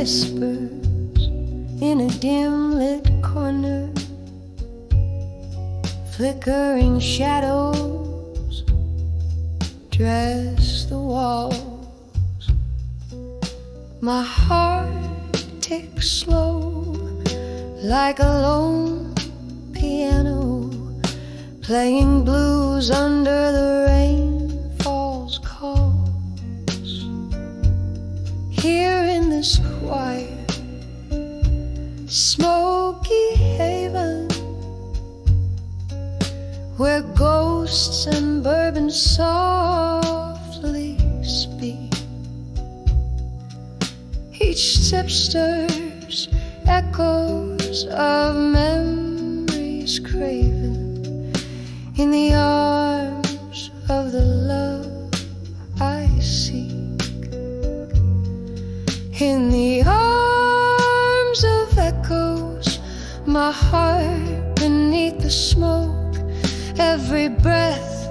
whispers in a dim lit corner, flickering shadows dress the walls. My heart ticks slow like a lone piano, playing blues under the rainfall's calls. Here in this quiet, smoky haven, where ghosts and bourbon softly speak, each sip stirs echoes of memories craven in the arms of the love I seek. In the arms of echoes, my heart beneath the smoke, every breath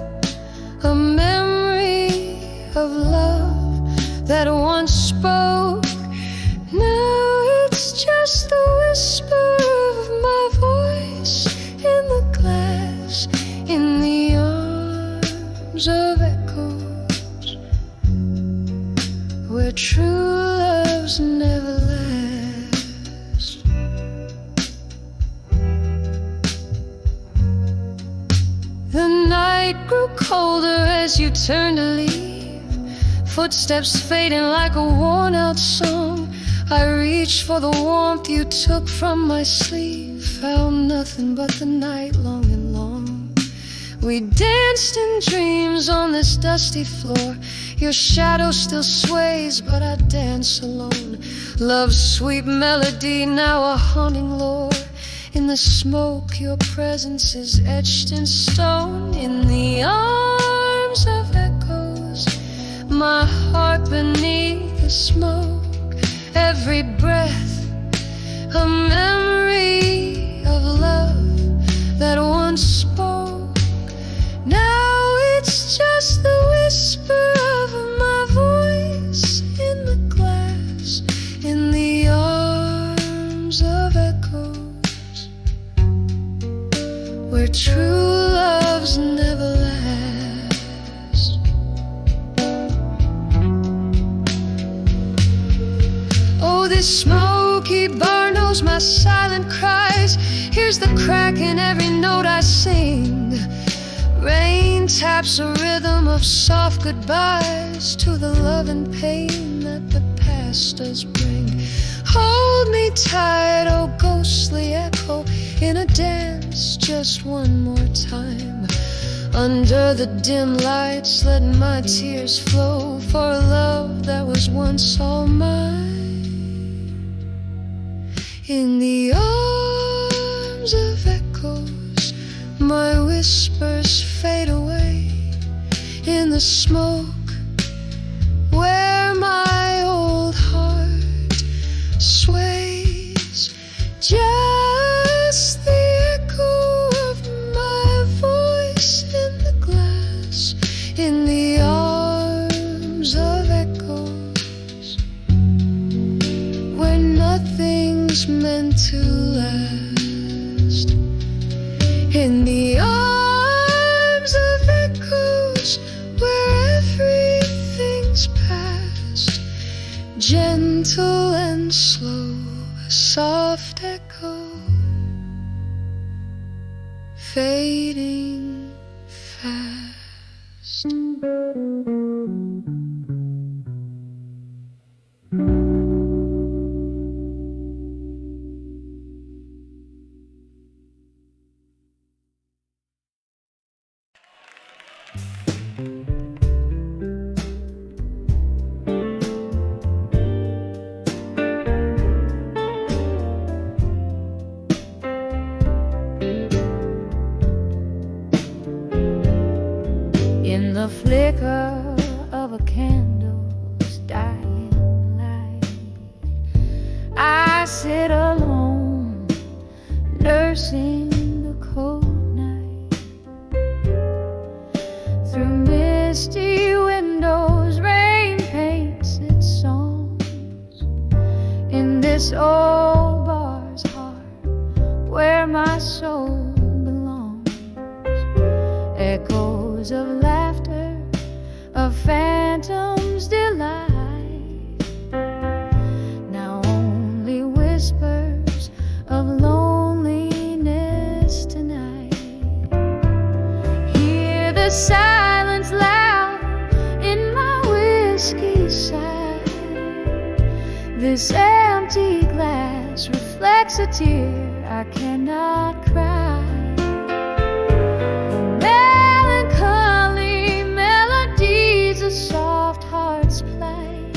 a memory of love that once spoke. Now it's just the whisper of my voice in the glass, in the arms of echoes, where true loves never last. The night grew colder as you turned to leave, footsteps fading like a worn-out song. I reached for the warmth you took from my sleeve, found nothing but the night long and long. We danced in dreams on this dusty floor. Your shadow still sways, but I dance alone. Love's sweet melody, now a haunting lore. In the smoke, your presence is etched in stone. In the arms of echoes, my heart beneath the smoke, every breath a memory of love that once spoke. Now it's just the whisper of my voice in the glass, in the arms of echoes, where true loves never last. Oh, this smoky bar knows my silent cries. Here's the crack in every note I sing. Rain taps a rhythm of soft goodbyes to the love and pain that the past does bring. Hold me tight, oh ghostly echo, in a dance just one more time. Under the dim lights, let my tears flow for a love that was once all mine. In the arms of echoes, my whispers fade away. In the smoke, where my old heart sways, just the echo of my voice in the glass, in the arms of echoes, where nothing's meant to last. In the arms of echoes, where everything's past, gentle and slow, a soft echo, fading fast. In the flicker of a candle's dying light, I sit alone, nursing the cold night. Through misty windows, rain paints its songs in this old bar's heart where my soul belongs. Echoes of laughter, of phantom's delight, now only whispers of loneliness tonight. Hear the silence loud in my whiskey side. This empty glass reflects a tear I cannot cry. Melancholy melodies of soft hearts play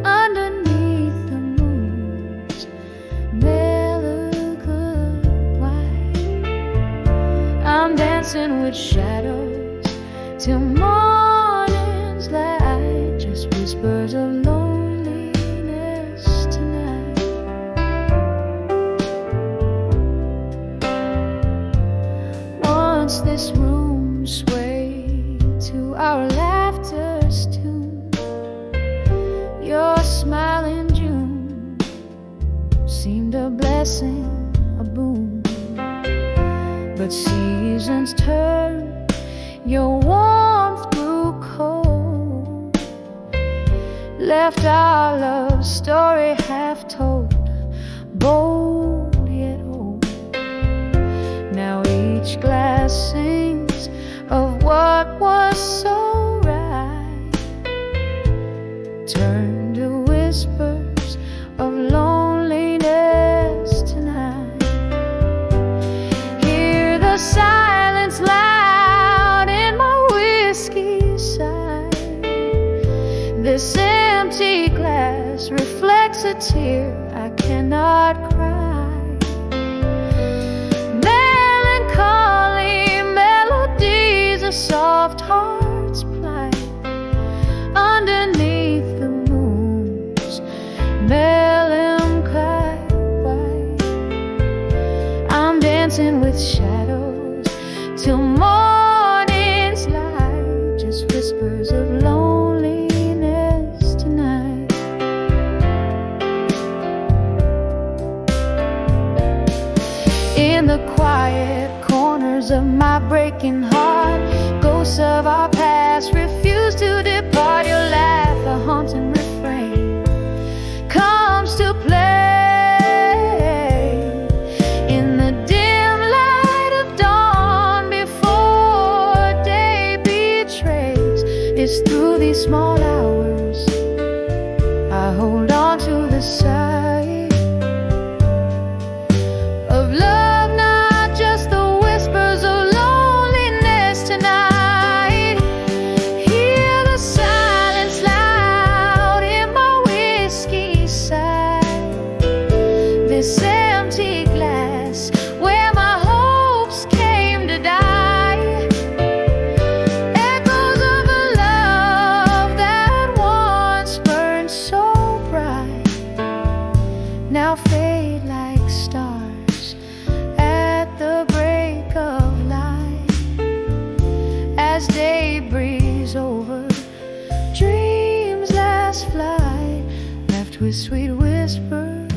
underneath the moon's melancholy white. I'm dancing with shadows till morning's light, just whispers of loneliness tonight. Once this room swayed to our laughter's tune. Your smile in June seemed a blessing, a boon. But seasons turned, your warmth grew cold, left our love story half told, bold yet old. Now each glass sings of what was so right, turn to whispers of loneliness tonight. Hear the silence loud in my whiskey side. This empty glass reflects a tear I cannot cry. Melancholy melodies of soft hearts play underneath the moon's melancholy white. I'm dancing with shadows till morning's light, just whispers of loneliness tonight. In the quiet corners of my breaking heart, ghosts of our past refuse to depart. Your laugh, a haunting refrain, comes to play in the dim light of dawn before day betrays. It's through these small hours I hold on to the sight of love, not just the whispers of loneliness tonight. Hear the silence loud in my whiskey side. This empty glass where my hopes came to die. Echoes of a love that once burned so bright, now fade like stars at the break of light. As day breathes over dreams' last flight, left with sweet whispers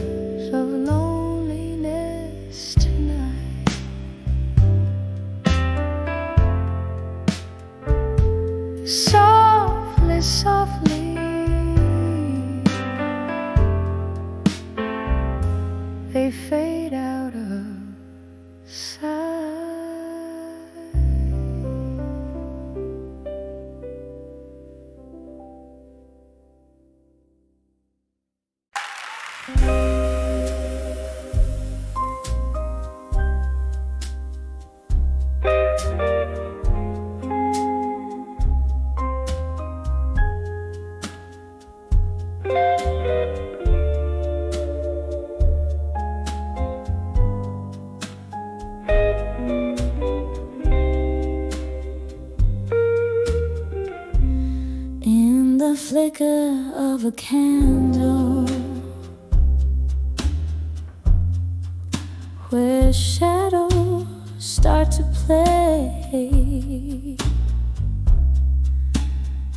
of loneliness tonight. Softly, softly, they fade out of sight. In the flicker of a candle, where shadows start to play,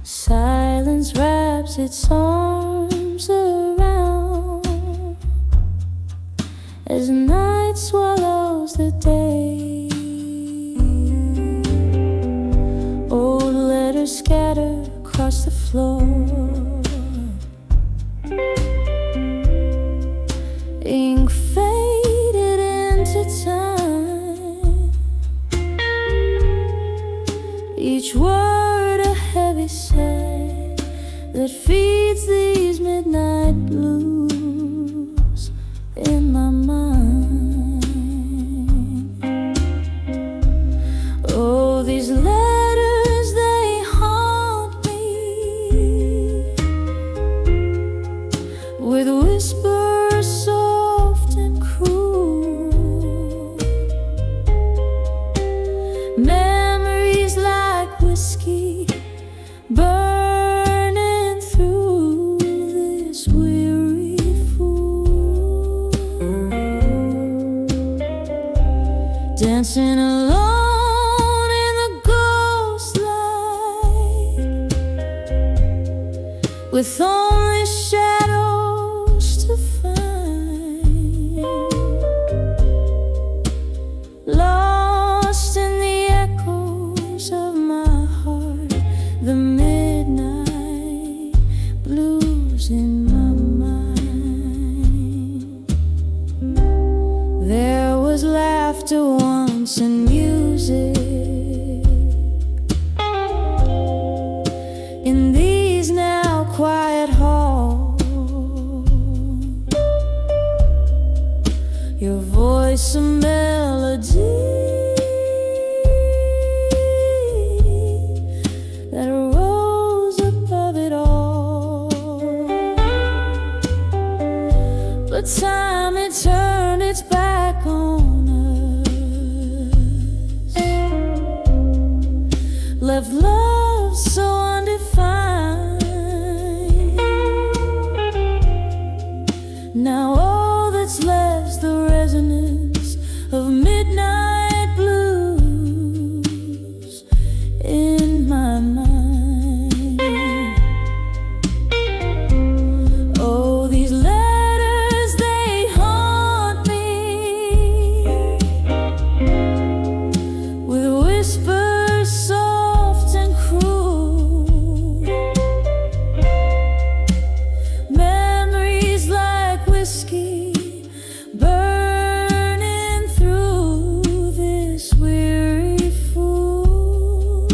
silence wraps its arms around that feeds these midnight blues in my mind. Oh, these letters, they haunt me with whispers soft and cruel, memories like whiskey burning through this weary fool, dancing alone in the ghost light, with only shadows to find, lost in the echoes of my heart, the midnight blues in my mind. There was laughter once and music in these now quiet halls. Your voice a melody that rose above it all. But time had turned its back on us, left love so undefined. Now all that's left's the resonance of midnight blues in my mind. Oh, these letters, they haunt me with whispers soft and cruel, memories like whiskey burning through this weary fool,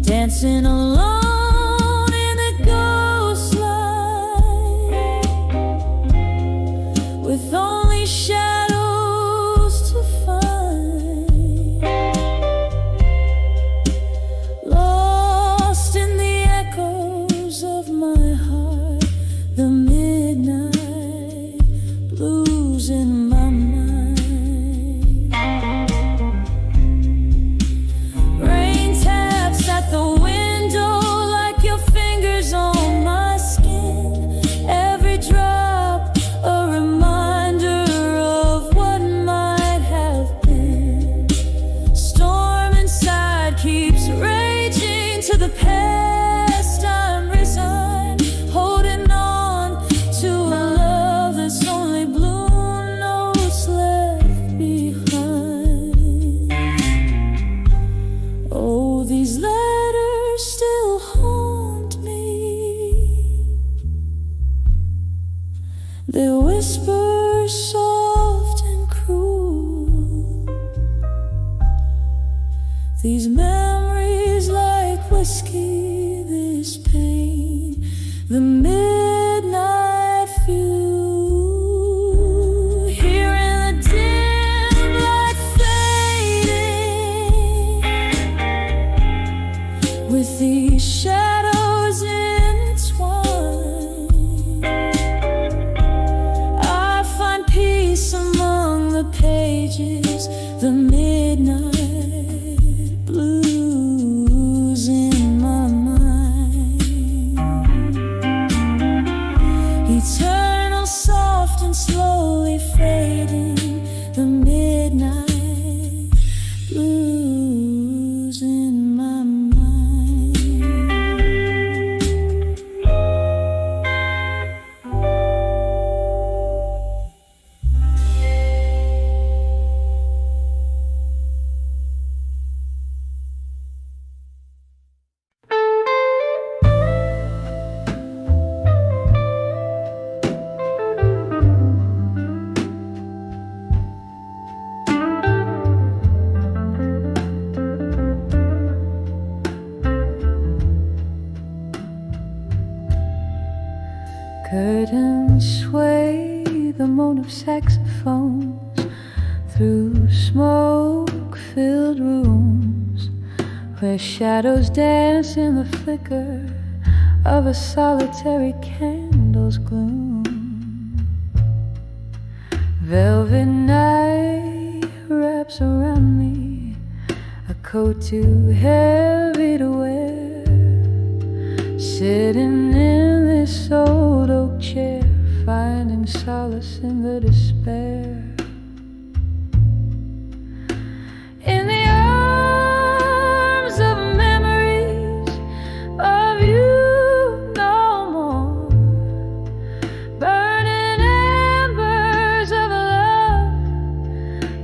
dancing alone in the ghost light, with only shadows to find, lost in the echoes of my heart, the midnight blues in my mind. Rain taps at the window like your fingers on my skin, every drop a reminder of what might have been. Storm inside keeps raging to the past. I'm resigned, holding on to a love that's only blue notes left behind. Oh, these letters still haunt me, they whisper soft and cruel, these memories like whiskey, this pain, the midnight fuel, here in the dim light fading, with these shadows entwined, I find peace among the pages, the midnight blues in my mind. Curtains sway the moan of saxophones through smoke-filled rooms where shadows dance in the flicker of a solitary candle's gloom. Velvet night wraps around me, a coat too heavy to wear. Sitting in this old oak chair, finding solace in the despair. In the arms of memories of you no more, burning embers of love,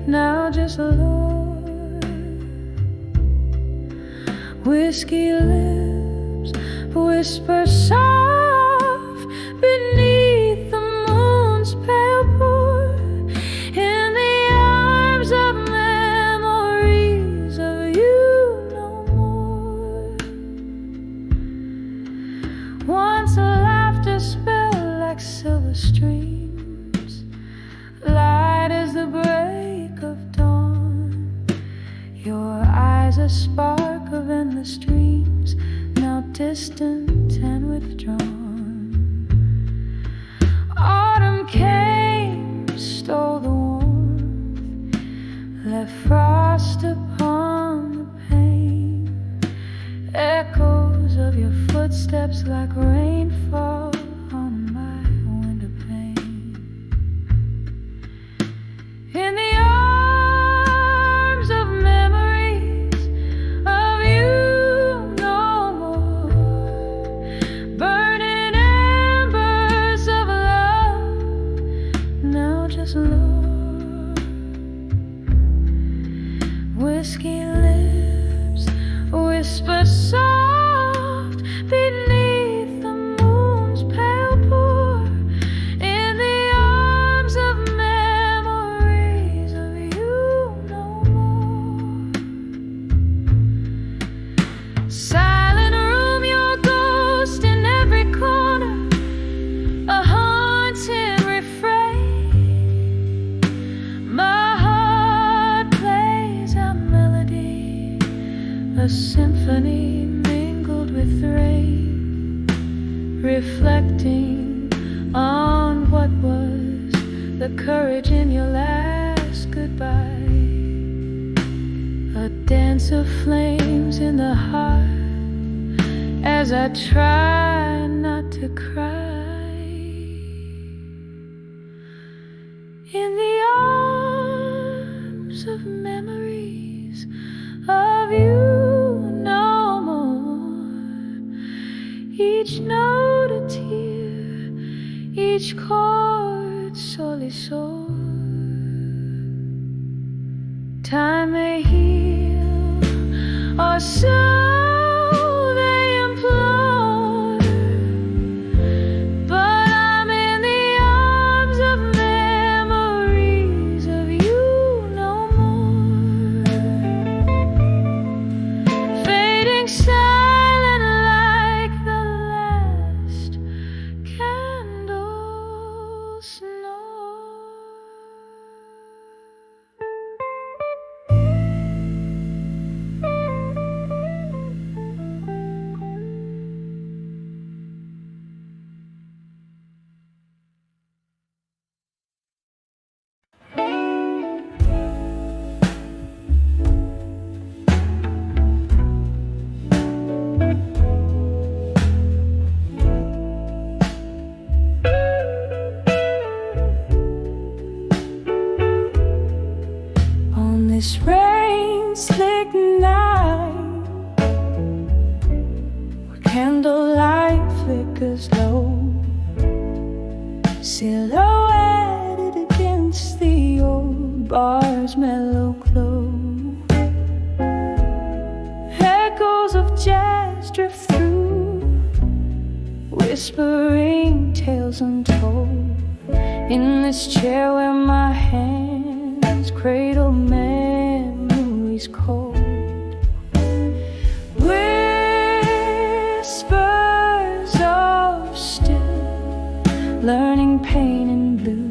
now just Lord. Whiskey lips whisper soft beneath the moon's pale pour, in the arms of memories of you no more. Once laughter spilled like silver streams, light as the break of dawn. Your eyes a spark of endless dreams, now distant and withdrawn. Autumn came, stole the warmth, left frost upon the pane. Echoes of your footsteps like rainfall on my window pane. In the arms of memories of you no more, burning embers of love, now just Lord. Whiskey lips whisper soft beneath the moon's pale pour, in the arms of memories of you no more. Silent room, your ghost in every corner, a haunting refrain. My heart plays a melody, a symphony mingled with rain, reflecting on what was the courage in your last goodbye. A dance of flames in the heart as I try not to cry. In the arms of memories of you no more, each note a tear, each chord sorely sore. Time may heal, or so they implore, but I'm in the arms of memories of you no more. Fading silent like the last candle snore. On this rain-slick night, where candlelight flickers low, silhouetted against the old bar's mellow glow. Echoes of jazz drift through, whispering tales untold, in this chair where my hands cradle memories cold. Whispers of still learning pain and blue.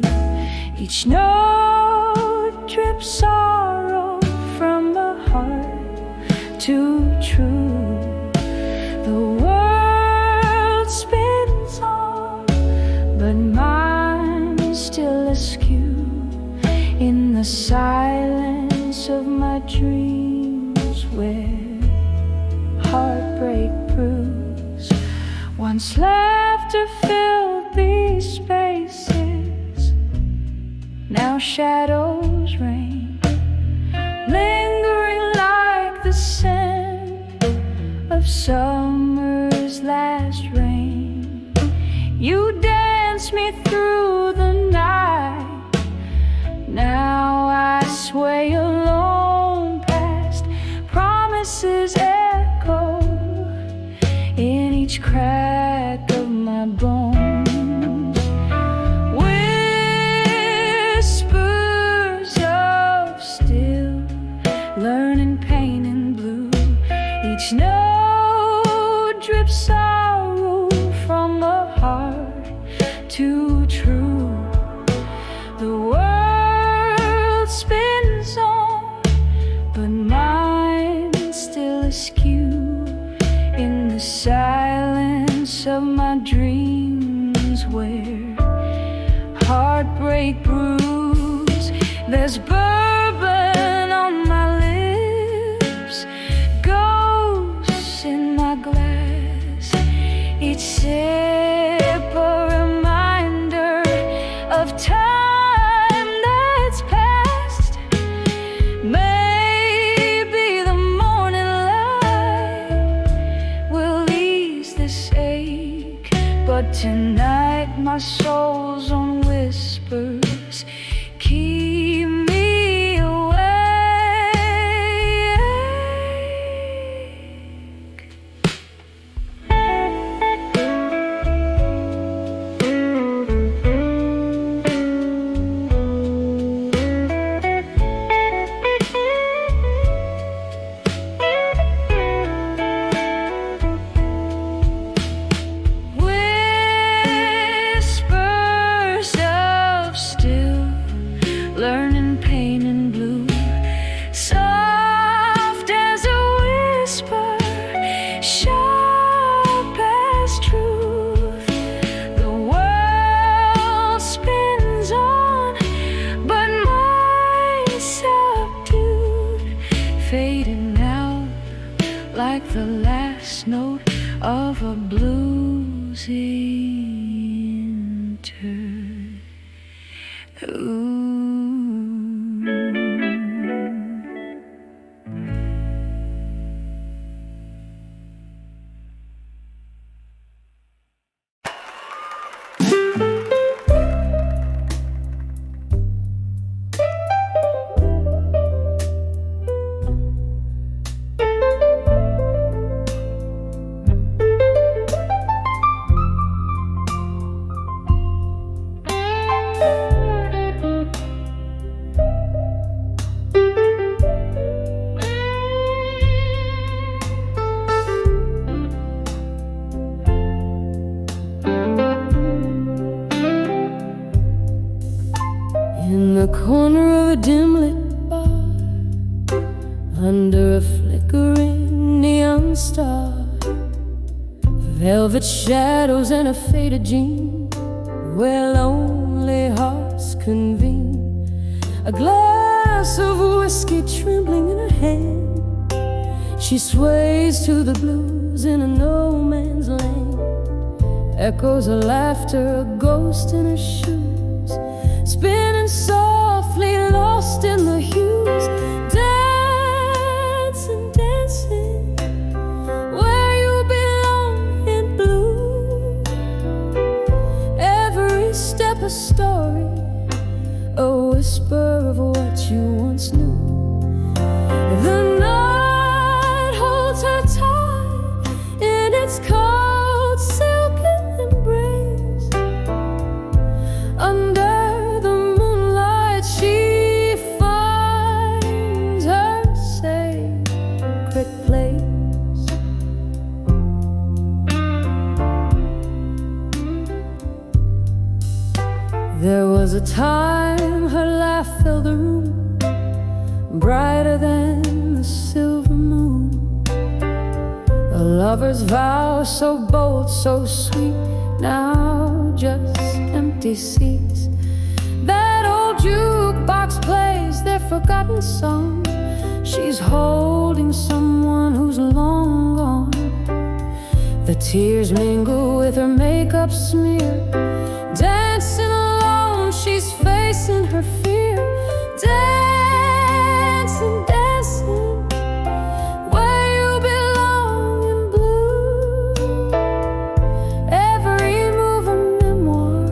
Each note drips sorrow from the heart to true. The world spins on, but mine is still askew. In the silence of my dreams, where heartbreak brews, once laughter filled these spaces, now shadows reign, lingering like the scent of summer's last rain. You dance me through the night. Now I sway alone past promises echo in each crack of my bones. Whispers of still, learning pain and blue. Each note drips sorrow from the heart to true. The world spins on, but mine still askew. In the silence of my dreams, where heartbreak brews, there's bourbon on my lips, ghosts in my glass. Each sip a reminder of time that's past. Maybe the morning light will ease this ache, but tonight my soul's own whispers keep me awake. Whispers of still, learning pain and blue. Soft as a whisper, sharp as truth. The world spins on, but mine's subdued, fading out like the last note of a blues interlude. In the corner of a dim-lit bar, under a flickering neon star, velvet shadows and a faded jean, where lonely hearts convene. A glass of whiskey trembling in her hand, she sways to the blues in a no man's land. Echoes of laughter, a ghost in her shoes, spinning softly, lost in the hues. Dancing, dancing, where you belong in blue. Every step a story, a whisper of what you once knew. The night holds her tight in its cold silken embrace. Under the moonlight she finds her sacred place. There was a time her laugh filled the room, brighter than the silver moon. A lover's vow so bold, so sweet, now just empty seats. That old jukebox plays their forgotten song. She's holding someone who's long gone. The tears mingle with her makeup smear. Dancing alone, she's facing her fear. Dancing, dancing, where you belong in blue. Every move a memoir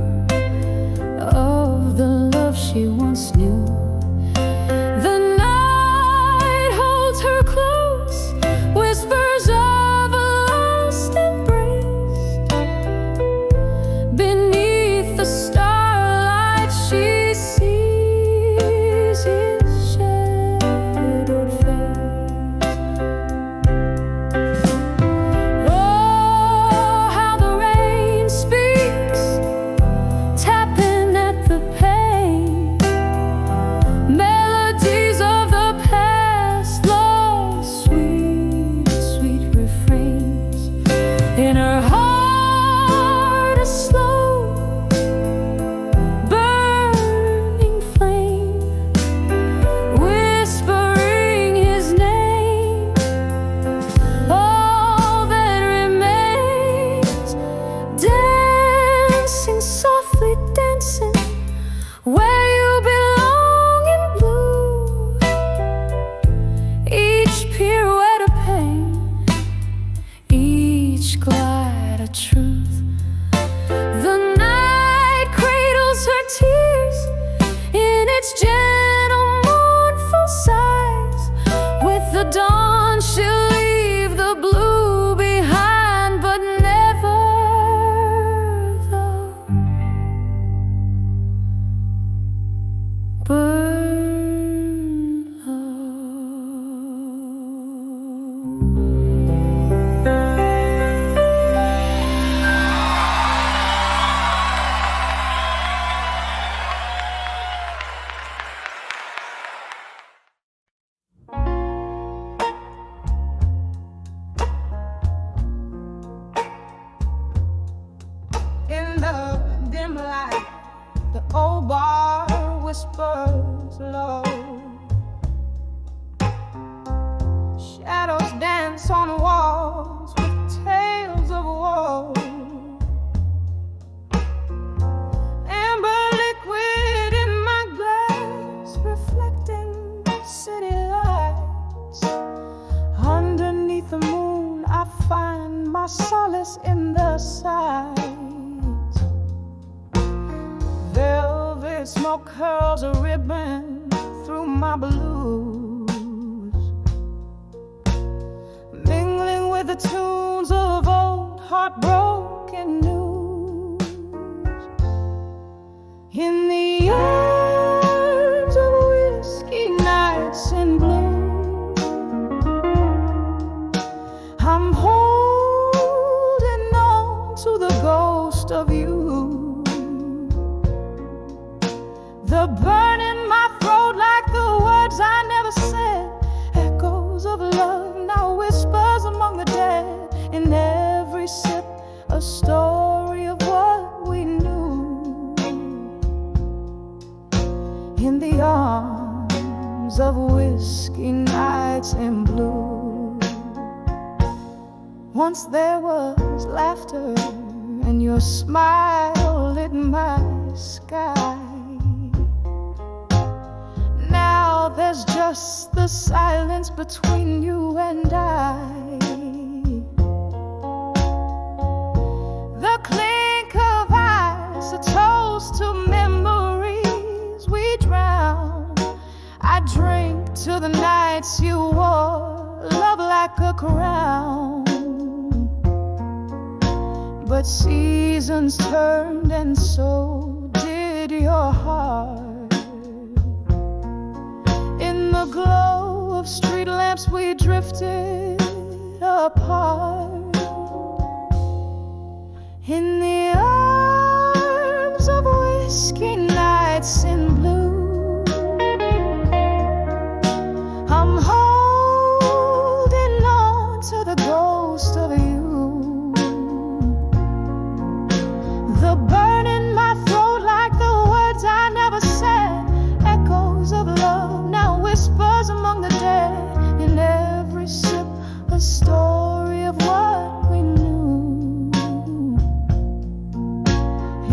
of the love she once knew. The night holds her close, whispers of a lost embrace. Beneath the starlight she sees his shadowed face. Oh, how the rain speaks, tapping at the pane. Melodies of the past, lost, sweet, sweet refrains. In her heart a slow burning flame, whispering his name. All that remains, dancing softly, dancing where you belong in blue. Each pirouette a pain, each glide a truth. The night cradles her tears in its gentle, mournful sighs. With the dawn she'll leave the blue behind, but never the burn In the dim light, the old bar whispers low. Shadows dance on walls with tales of woe. Amber liquid in my glass, reflecting city lights. Underneath the moon, I find my solace in the sight. Velvet smoke curls a ribbon through my blues, mingling with the tunes of old heartbroken news. In the arms of whiskey nights in bloom, I'm holding on to the ghost of you. The burn in my throat, like the words I never said. Echoes of love, now whispers among the dead. In every sip, a story of what we knew. In the arms of whiskey nights in blue. Once there was laughter, and your smile lit my sky. Now there's just the silence between you and I. The clink of ice, a toast to memories we drown. I drink to the nights you wore love like a crown. But seasons turned, and so did your heart. In the glow of street lamps we drifted apart. In the arms of whiskey whiskey nights in blue. I'm holding on to the ghost of you. The burn in my throat like the words I never said. Echoes of love now whispers among the dead. In every sip a story of what we knew.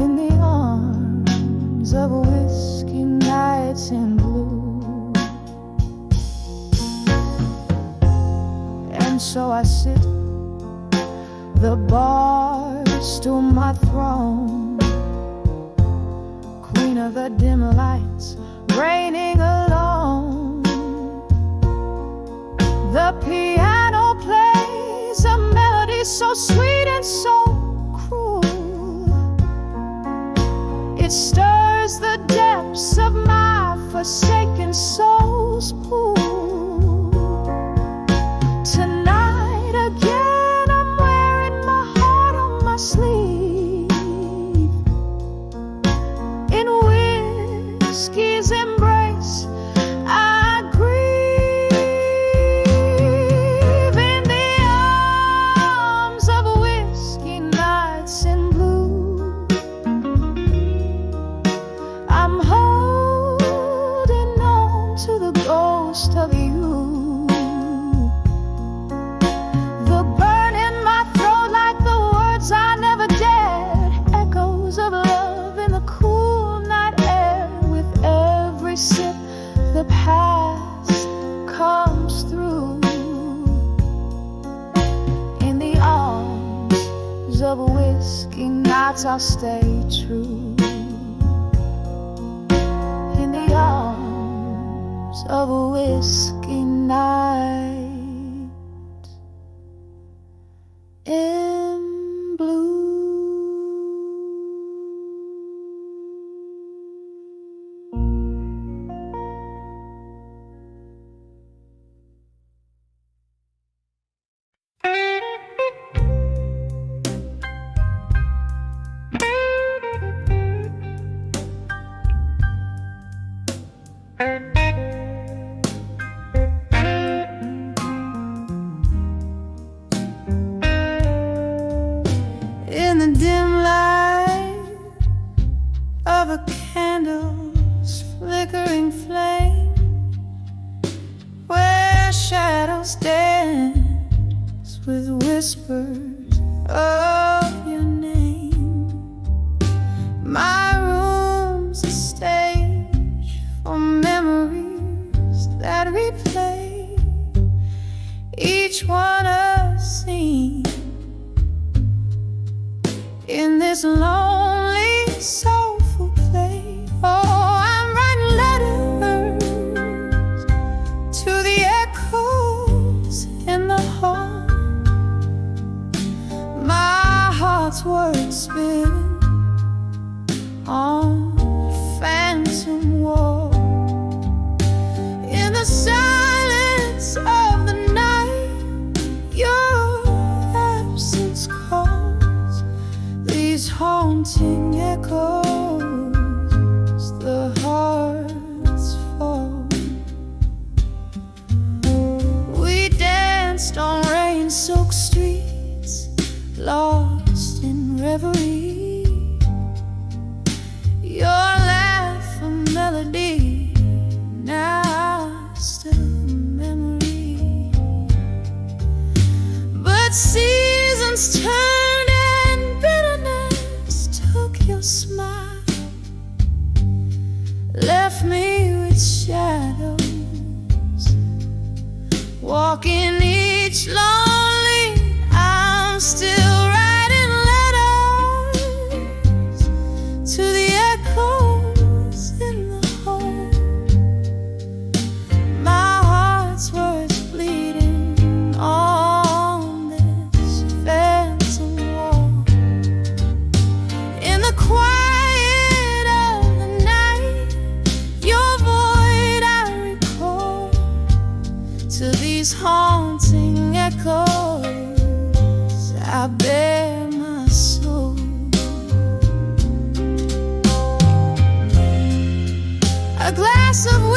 In the arms of whiskey nights in blue. And so I sit, the bar's to my throne, queen of the dim lights, reigning alone. The piano plays a melody so sweet and so cruel. It stirs the depths of my forsaken soul's pool. Tonight again I'm wearing my heart on my sleeve. In whiskey's embrace I grieve. In the arms of whiskey nights in blue. I'm holding on to the ghost of you. The burn in my throat like the words I never dared. Echoes of love in the cool night air. With every sip the past comes through. In the arms of whiskey nights I'll stay true. In the arms of a whiskey night in blue. In the dim light of a candle's flickering flame, where shadows dance with whispers of your name. My room's a stage for memories that replay, each one a scene in this lonely, soulful place. Oh, I'm writing letters to the echoes in the hall. My heart's words spilling on a phantom wall. In the silence of the night, your absence calls. These haunting echoes, the heart's fall. We danced on rain-soaked streets, lost in reverie. Your laugh a melody, now still a memory. But seasons turned and bitterness took your smile, left me with shadows, walking each lonely. I'm still writing letters to the echoes in the hall. My heart's words bleeding on this phantom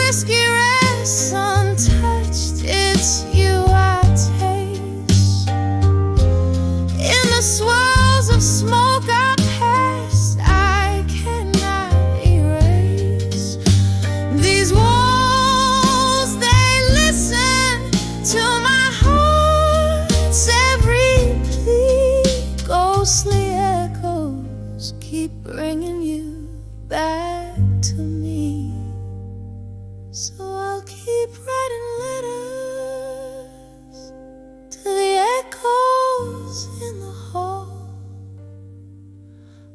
whiskey rests untouched, it's you I taste. In the swirls of smoke I pass, I cannot erase. These walls, they listen to my heart's every plea. Ghostly echoes keep bringing you back to me. So I'll keep writing letters to the echoes in the hall,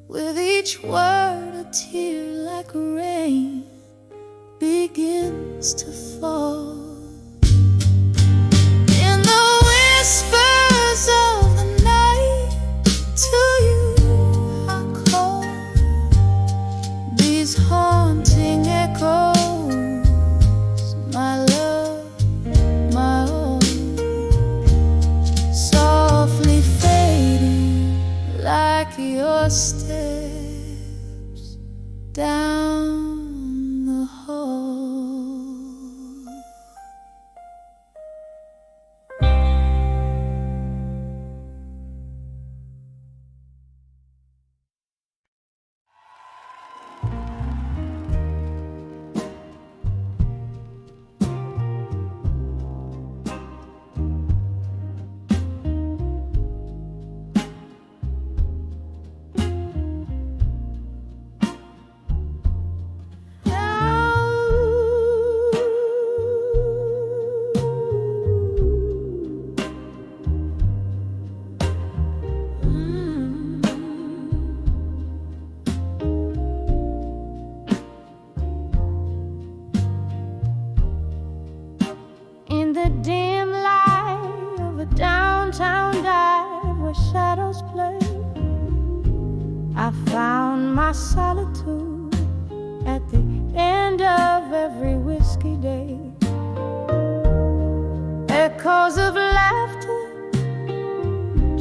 with each word a tear like rain begins to fall. In the whispers of the night, to you I call. These haunting echoes, my love, my own, softly fading like your steps down the hall. In the dim light of a downtown dive where shadows play, I found my solitude at the end of every whiskey day. Echoes of laughter,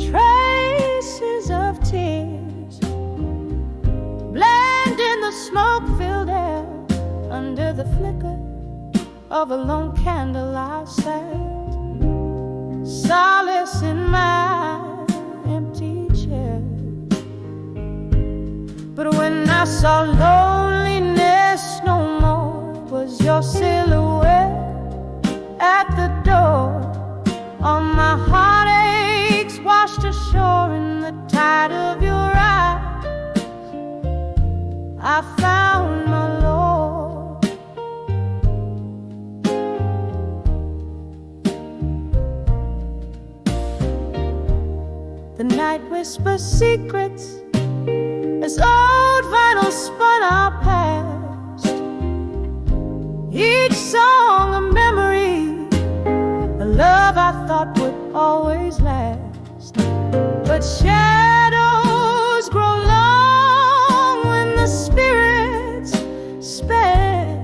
traces of tears, blend in the smoke-filled air. Under the flicker of a lone candle I sat, solace in my empty chair. But when I saw loneliness no more, was your silhouette at the door. All my heartaches washed ashore in the tide of your eyes. I found my Lord. The night whispers secrets as old vinyl spun our past. Each song a memory, a love I thought would always last. But shadows grow long when the spirits sped.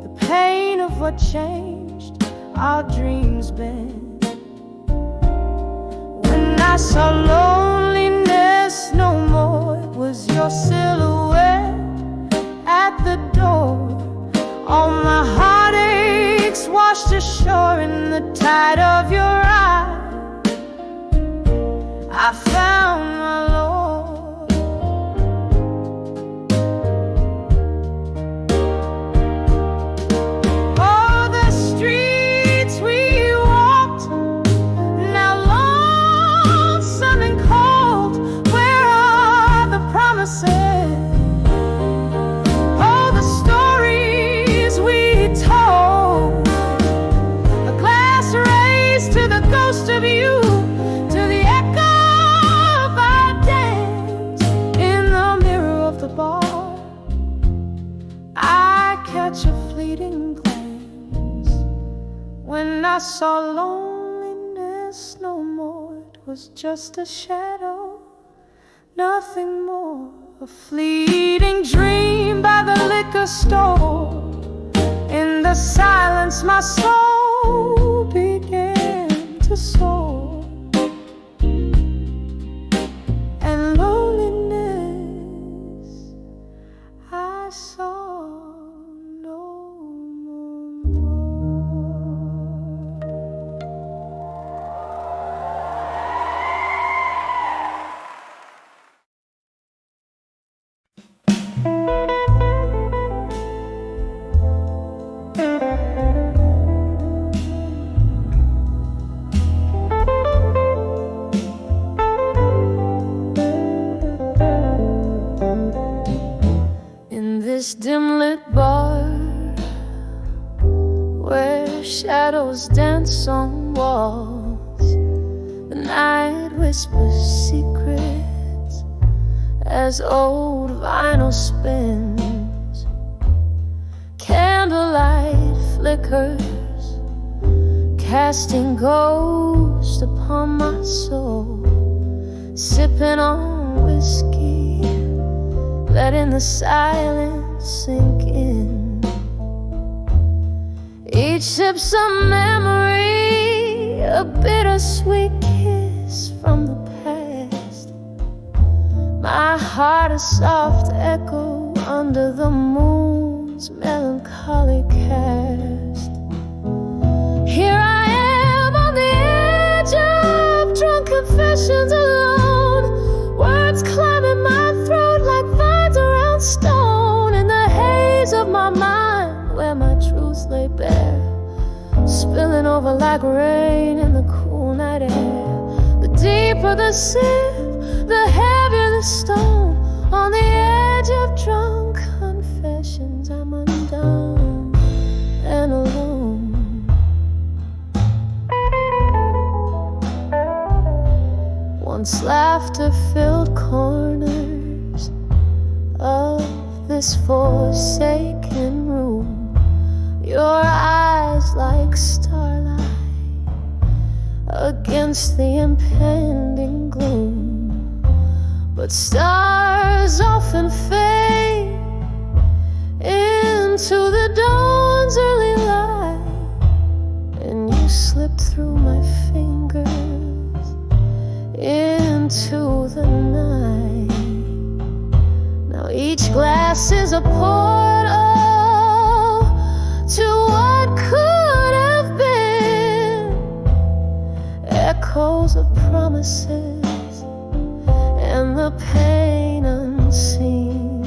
The pain of what changed our dreams bend. When I saw loneliness no more, it was your silhouette at the door. All my heartaches washed ashore in the tide of your eyes. I found my Lord. Oh, the streets we walked, now lonesome and cold. Where are the promises? Oh, the stories we told. A glass raised to the ghost of you, to the echo of our dance. In the mirror of the bar, I catch a fleeting glance. When I saw loneliness no more, it was just a shadow, nothing more. A fleeting dream by the liquor store. In the silence my soul began to soar. And loneliness I saw shadows dance on walls. The night whispers secrets as old vinyl spins. Candlelight flickers, casting ghosts upon my soul. Sipping on whiskey, letting the silence sink in. Each sip's a memory, a bittersweet kiss from the past. My heart a soft echo under the moon's melancholy cast. Here I am on the edge of drunk confessions alone. Words climbing my throat like vines around stone. In the haze of my mind where my truth lay bare, spilling over like rain in the cool night air. The deeper the sip, the heavier the stone. On the edge of drunk confessions, I'm undone and alone. Once laughter-filled corners of this forsaken room, your eyes like starlight against the impending gloom. But stars often fade into the dawn's early light, and you slip through my fingers into the night. Now each glass is a portal to what could have been. Echoes of promises and the pain unseen.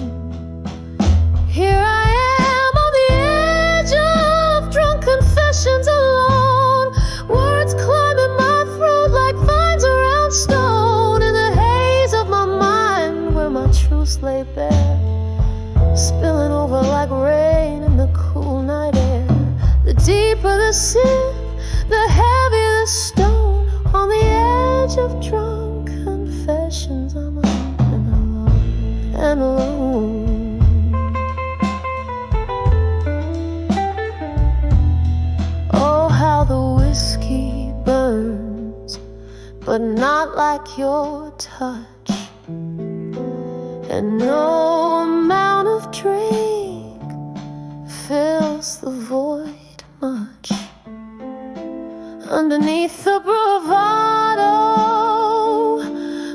Here I am on the edge of drunk confessions alone. Words climbing my throat like vines around stone. In the haze of my mind where my truth lay bare, spilling over like rain in the cool night air. The deeper the sip, the heavier the stone. On the edge of drunk confessions, I'm alone and alone. Oh, how the whiskey burns, but not like your touch. And no amount of drink fills the void much. Underneath the bravado,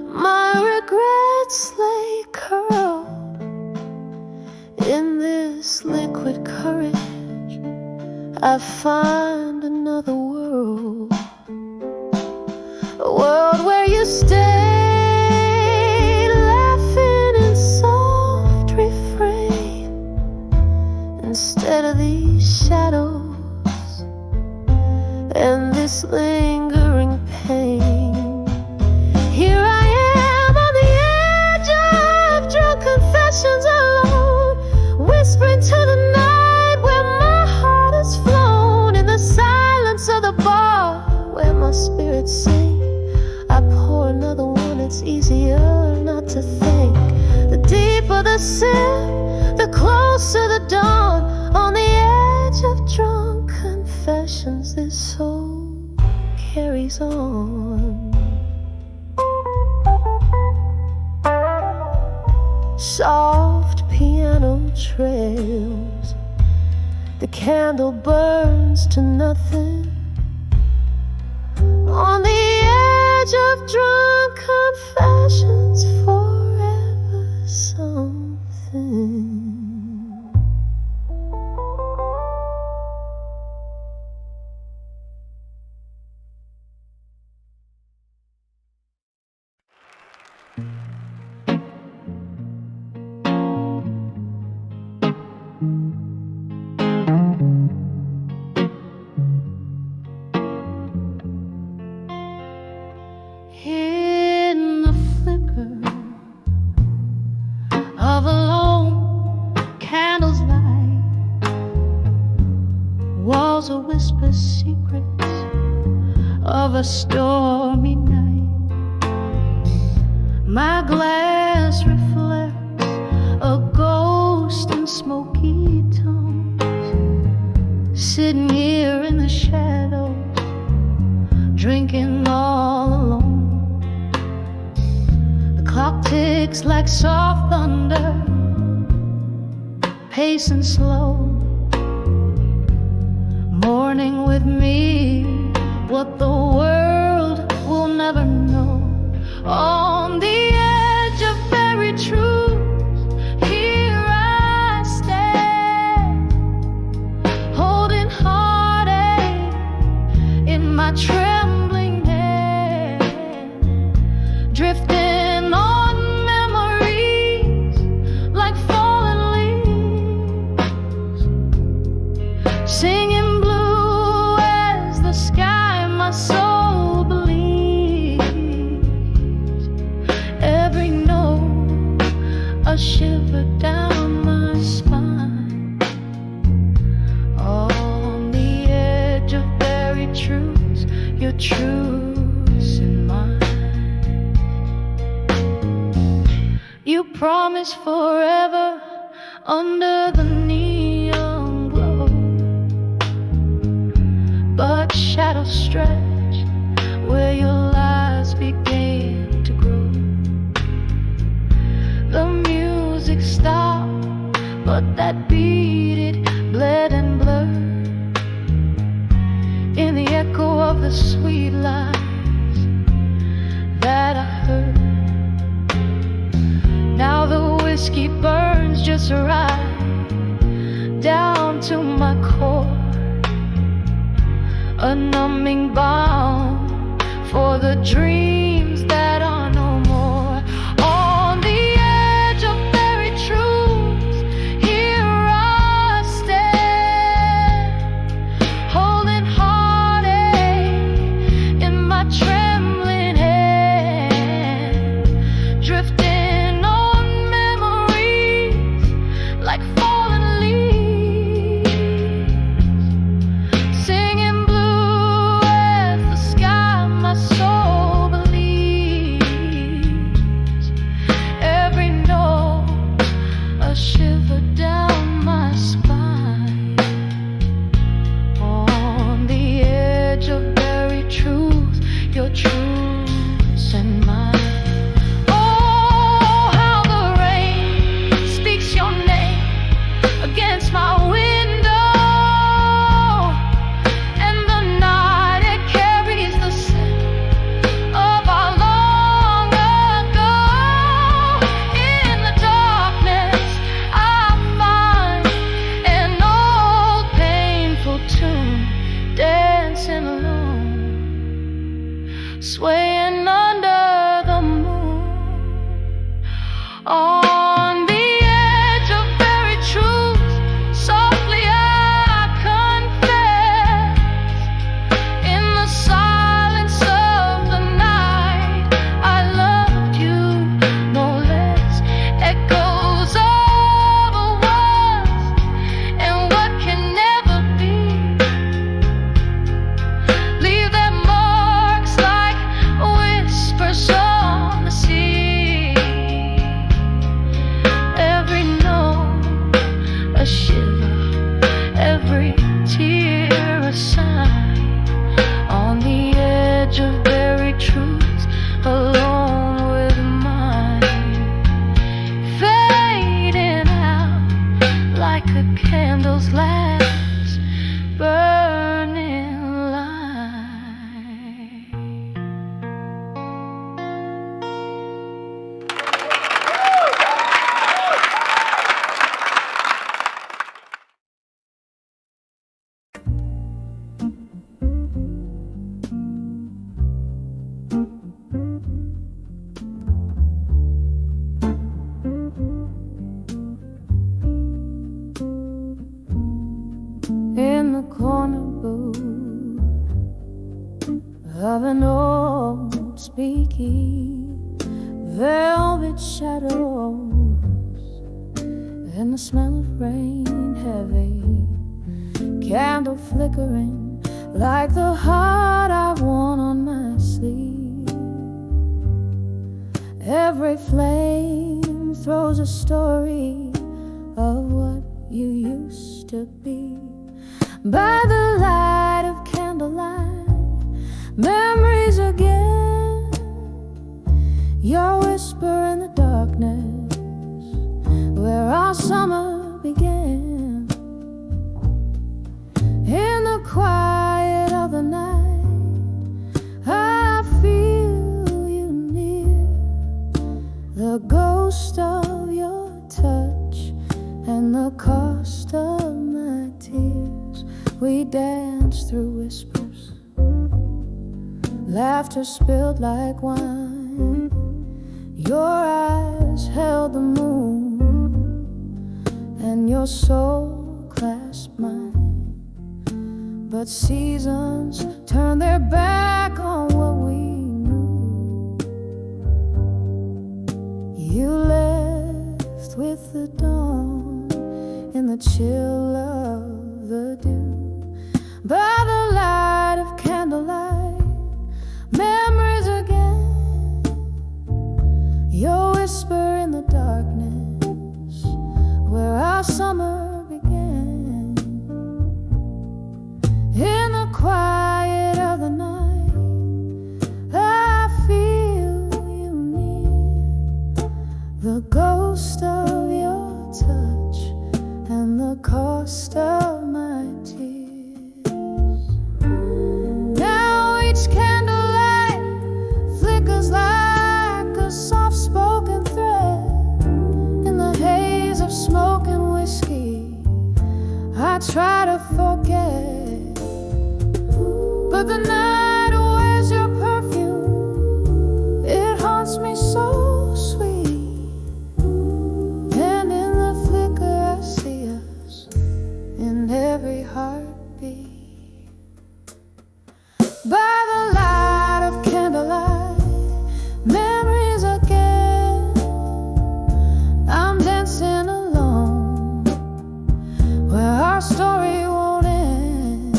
my regrets lay curled. In this liquid courage, I find another world. A world where you stay, laughing in soft refrain, instead of these shadows and this lingering pain. Here I am on the edge of drunk confessions alone, whispering to the night where my heart has flown. In the silence of the bar where my spirit sings, I pour another one. It's easier not to think. The deeper the sip, the closer the dawn. On the edge of drunk confessions, this soul carries on. Soft piano trails, the candle burns to nothing. On the edge of drunk confessions, forever something. In the flicker of a stormy night. My glass reflects a ghost in smoky tones, sitting here in the shadows, drinking all alone. The clock ticks like soft thunder, pacing slow, mourning with me what the world will never know. On the edge of buried truth, here I stand, holding heartache in my trembling hand, drifting on memories like fallen leaves, singing blue as the sky my soul believes. Every note a shiver down my spine, on the edge of buried truths, your truths and mine. You promised forever under the neon glow, but shadows stretch where your lies began to grow. The music stopped, but that beat, it bled and blurred in the echo of the sweet lies that I heard. Now the whiskey burns just right down to my core, a numbing balm for the dreams that are no more. On the edge of buried truths, here I stand, holding heartache in my trembling hand, drifting on memories like fallen leaves, singing blue as the sky my soul believes. Every note a shiver down my spine, on the edge of buried truth, your truths and mine. Oh, how the rain speaks your name against my window, and the night it carries the scent of our long ago. In the darkness I find an old painful tune, dancing alone, swaying under the moon. On the edge of buried truths, softly I confess, in the silence of the night, I loved you no less. Echoes of a once and what can never be, leave their marks like whispers on the sea. Every note a shiver, every tear a sign, on the edge of buried truths, alone with mine, fading out like a candle's last burning light. In the corner booth of an old speakeasy, velvet shadows and the smell of rain heavy, candle flickering like the heart I worn on my sleeve. Every flame throws a story of what you used to be. By the light of candlelight, memories again, your whisper in the darkness, where our summer began. In the quiet of the night, I feel you near, the ghost of your touch and the cost of my tears. We danced through whispers, laughter spilled like wine. Your eyes held the moon, and your soul clasped mine. But seasons turned their back on what we knew. You left with the dawn in the chill of the dew. By the light of candlelight, memories again, your whisper in the darkness, where our summer began. In the quiet of the night, I feel you near, the ghost of your touch and the cost of my tears. Now each candlelight flickers like a soft-spoken thread in the haze of smoke and whiskey. I try to forget, but the night wears your perfume. It haunts me so sweet, and in the flicker I see us in every heartbeat. By the light of candlelight, memories again, I'm dancing alone, where our story won't end.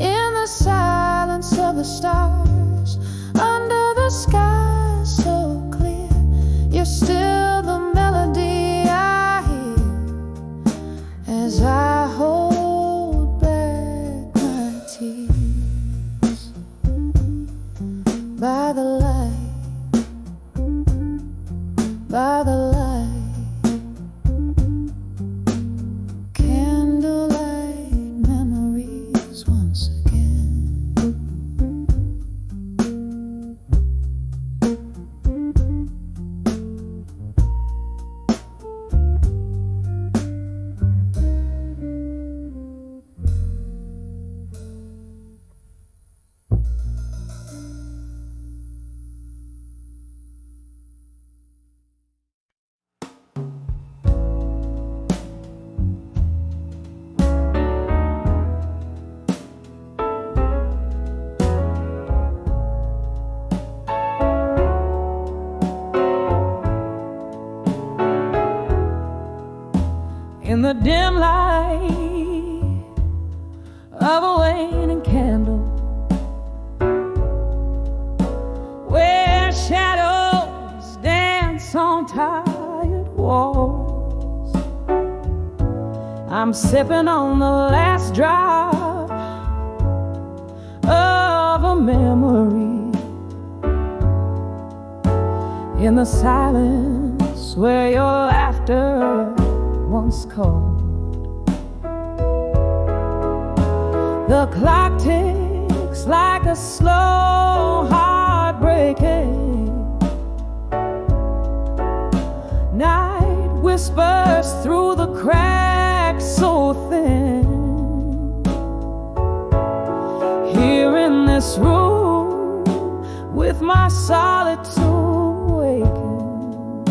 In the silence of the stars, under the sky so clear, you're still the melody I hear as I hold back my tears. By the light, by the light, candlelight memories once again. In the dim light of a waning candle, where shadows dance on tired walls, I'm sipping on the last drop of a memory. In the silence where your laughter once called, the clock ticks like a slow heartbreaking. Night whispers through the cracks so thin. Here in this room with my solitude waking,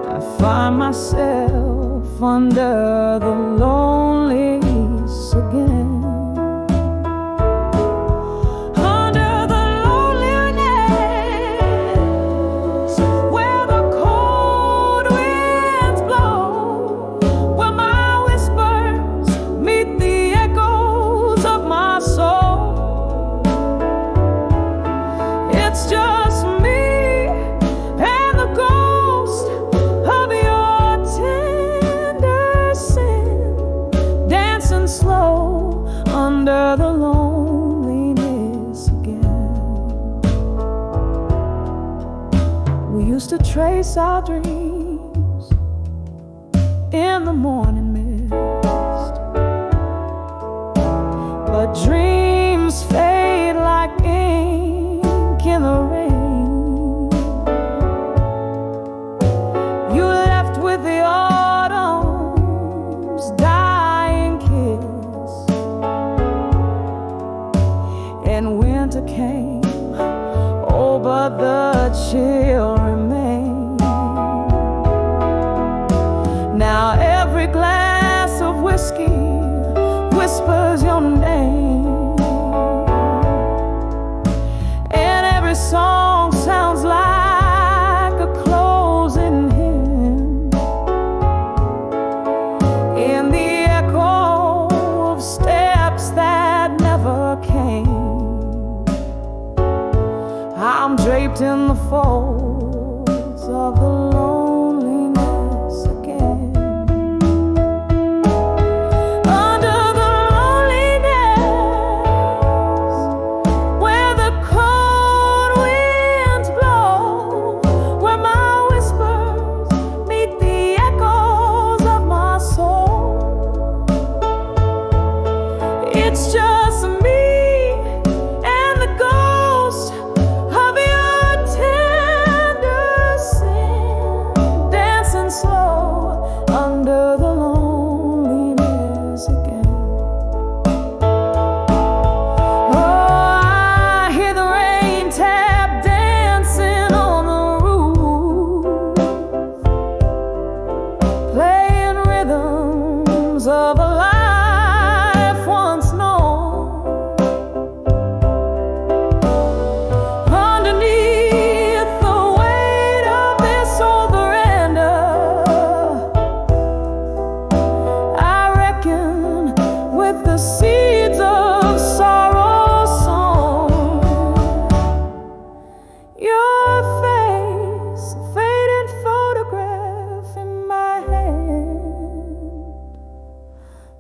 I find myself under the lonely again. Under the loneliness, where the cold winds blow, where my whispers meet the We used to trace our dreams in the morning mist, but dreams fade like ink in the rain. You left with the autumn's dying kiss, and winter came. Oh, but the chill remains. Now every glass of whiskey whispers your name, and every song sounds like a closing hymn in the echo of steps that never came. I'm draped in the folds of the loneliness again. Under the loneliness, where the cold winds blow, where my whispers meet the echoes of my soul. It's just me and the ghost of your tender sin, dancing slow under the loneliness again. Oh, I hear the rain tap dancing on the roof, playing rhythms of a life once known. Underneath the weight of this old veranda, I reckon with the seeds of sorrow sown. Your face, a faded photograph in my hand.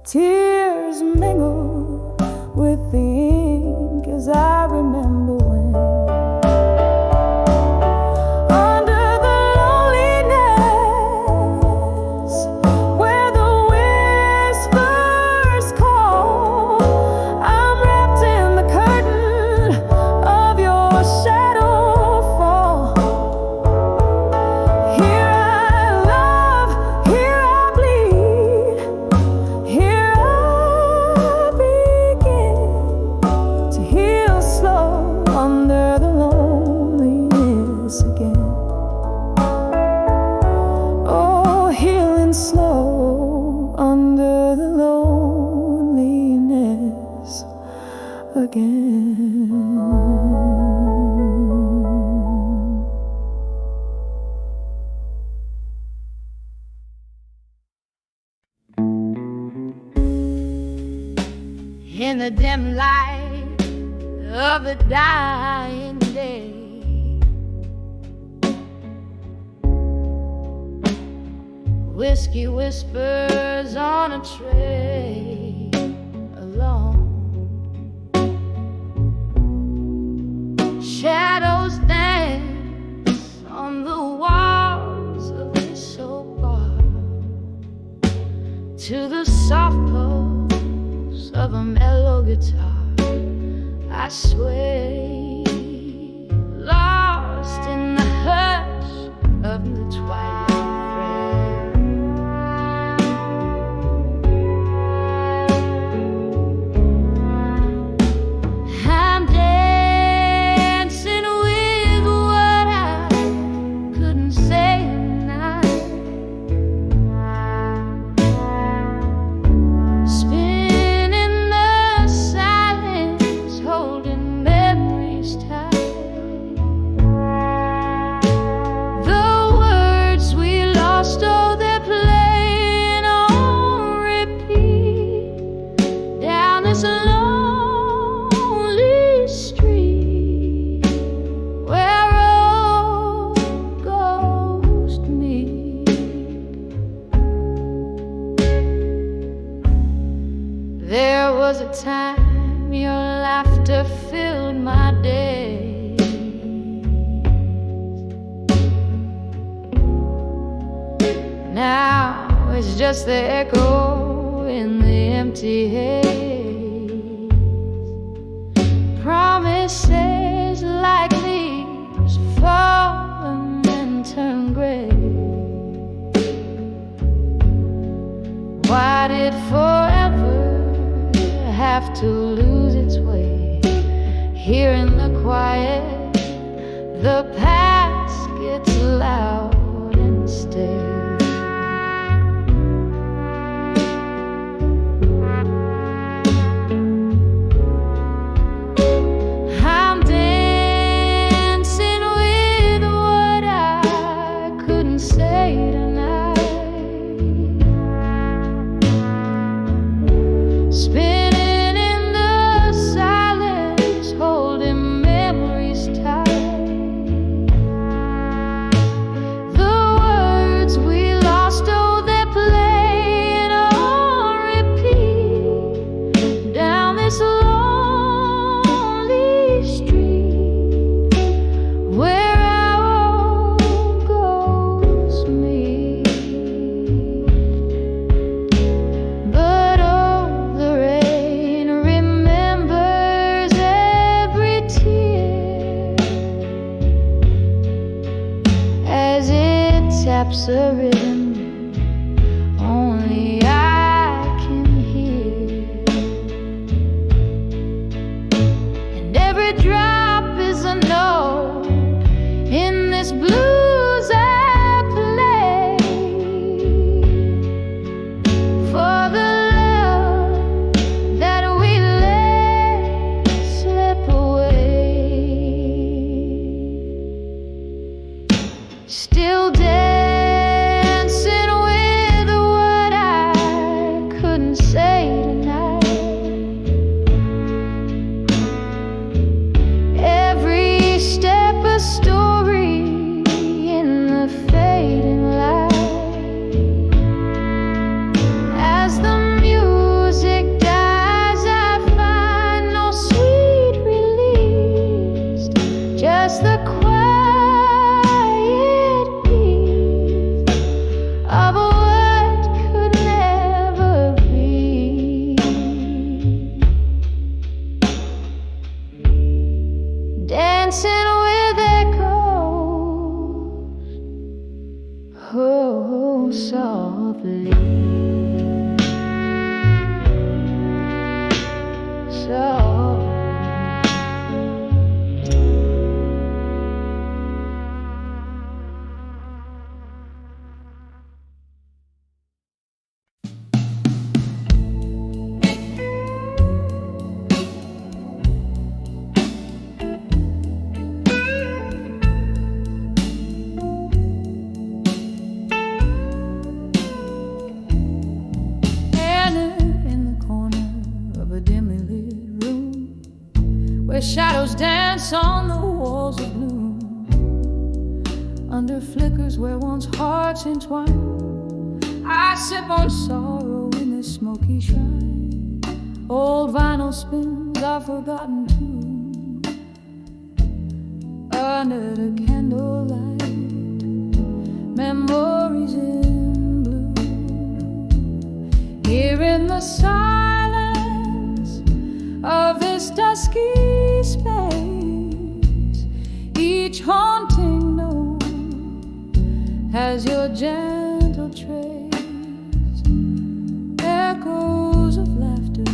Tears mingle with the ink as I remember when, under the loneliness, where the whispers call, I'm wrapped in the curtain of your shadow fall. Here I love, here I bleed, here I begin to heal slow under the loneliness again. Oh, healing slow under the loneliness again. In the dim light of the dying day, whiskey whispers on a tray alone. Shadows dance on the walls of this old bar to the soft pulse of a mellow guitar. I sway, lost in the hush of the twilight prayer. I'm dancing with what I couldn't say tonight, spinning the silence, holding memories tight. The words we lost, oh, they're playing on repeat down this lonely street where old ghosts meet. There was a time your laughter filled my days. Now it's just the echo in the empty haze. Promises like leaves fall and turn gray. Why did forever have to lose its way? Here in the quiet, the past gets loud and stays. Taps a rhythm only I can hear, and every drop is a note in this blues I play for the love that we let slip away. Still dead, dancing with echoes, oh, softly, softly. Where shadows dance on the walls of gloom, under flickers where once hearts entwine. I sip on sorrow in this smoky shrine. Old vinyl spins a forgotten tune, under the candlelight, memories in blue. Here in the silence of this dusky space, each haunting note has your gentle trace. Echoes of laughter,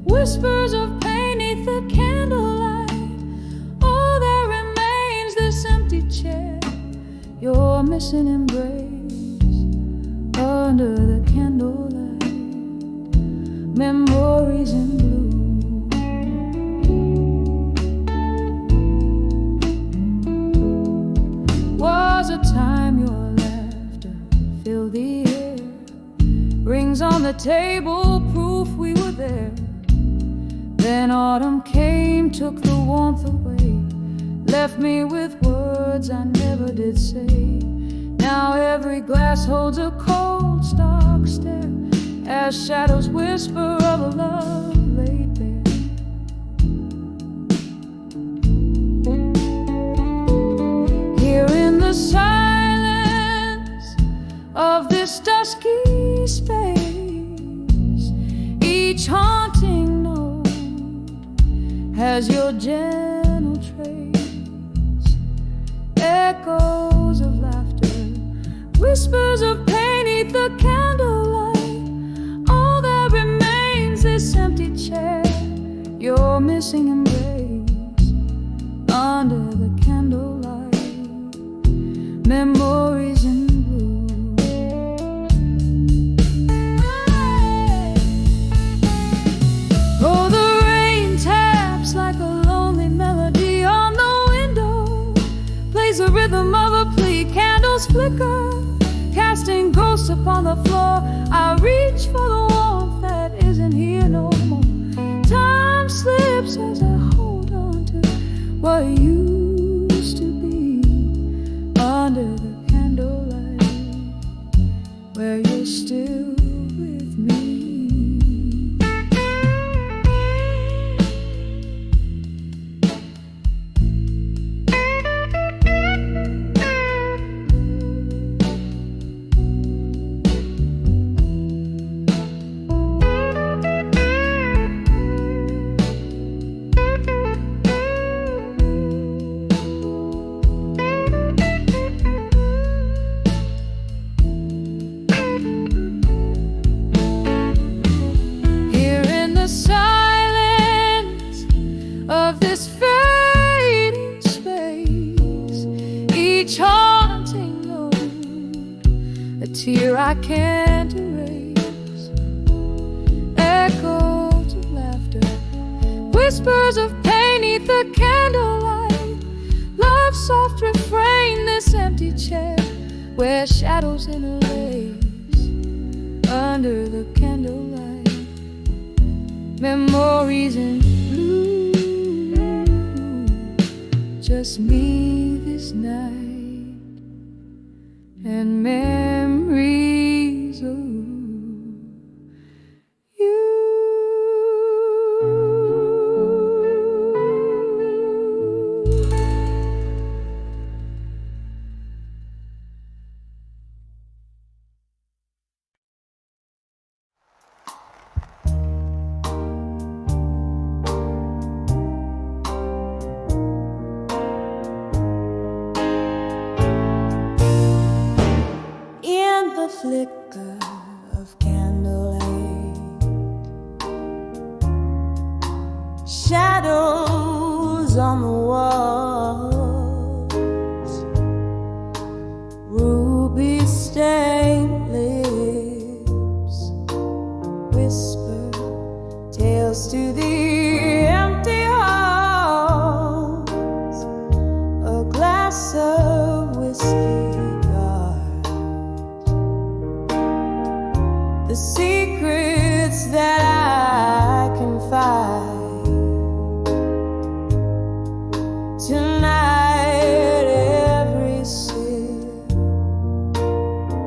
whispers of pain 'neath the candlelight. Oh, there remains this empty chair, your missing embrace, under the candlelight, memories in blue. Was a time your laughter filled the air, rings on the table, proof we were there. Then autumn came, took the warmth away, left me with words I never did say. Now every glass holds a cold, stark stare, as shadows whisper of a love laid bare. Here in the silence of this this dusky space. Each haunting note has your gentle trace. Echoes of laughter, whispers of pain 'neath the candlelight. All that remains this empty chair, your missing embrace under the candlelight. Memories in blue. Oh, the rain taps like a lonely melody on the window, plays the rhythm of a plea. Candles flicker, casting ghosts upon the floor. I reach for the warmth that isn't here no more. Time slips as I hold on to what used to be. Under the candlelight, where you're still with me. Tear I can't erase. Echoes of laughter, whispers of pain 'neath the candlelight. Love's soft refrain, this empty chair, where shadows interlace. Under the candlelight, memories in blue. Just me this night, and memories of you. The flicker of candlelight, shadows on the walls, ruby stained lips whisper tales to the empty halls. A glass of whiskey, the secrets that I confide. Tonight every sip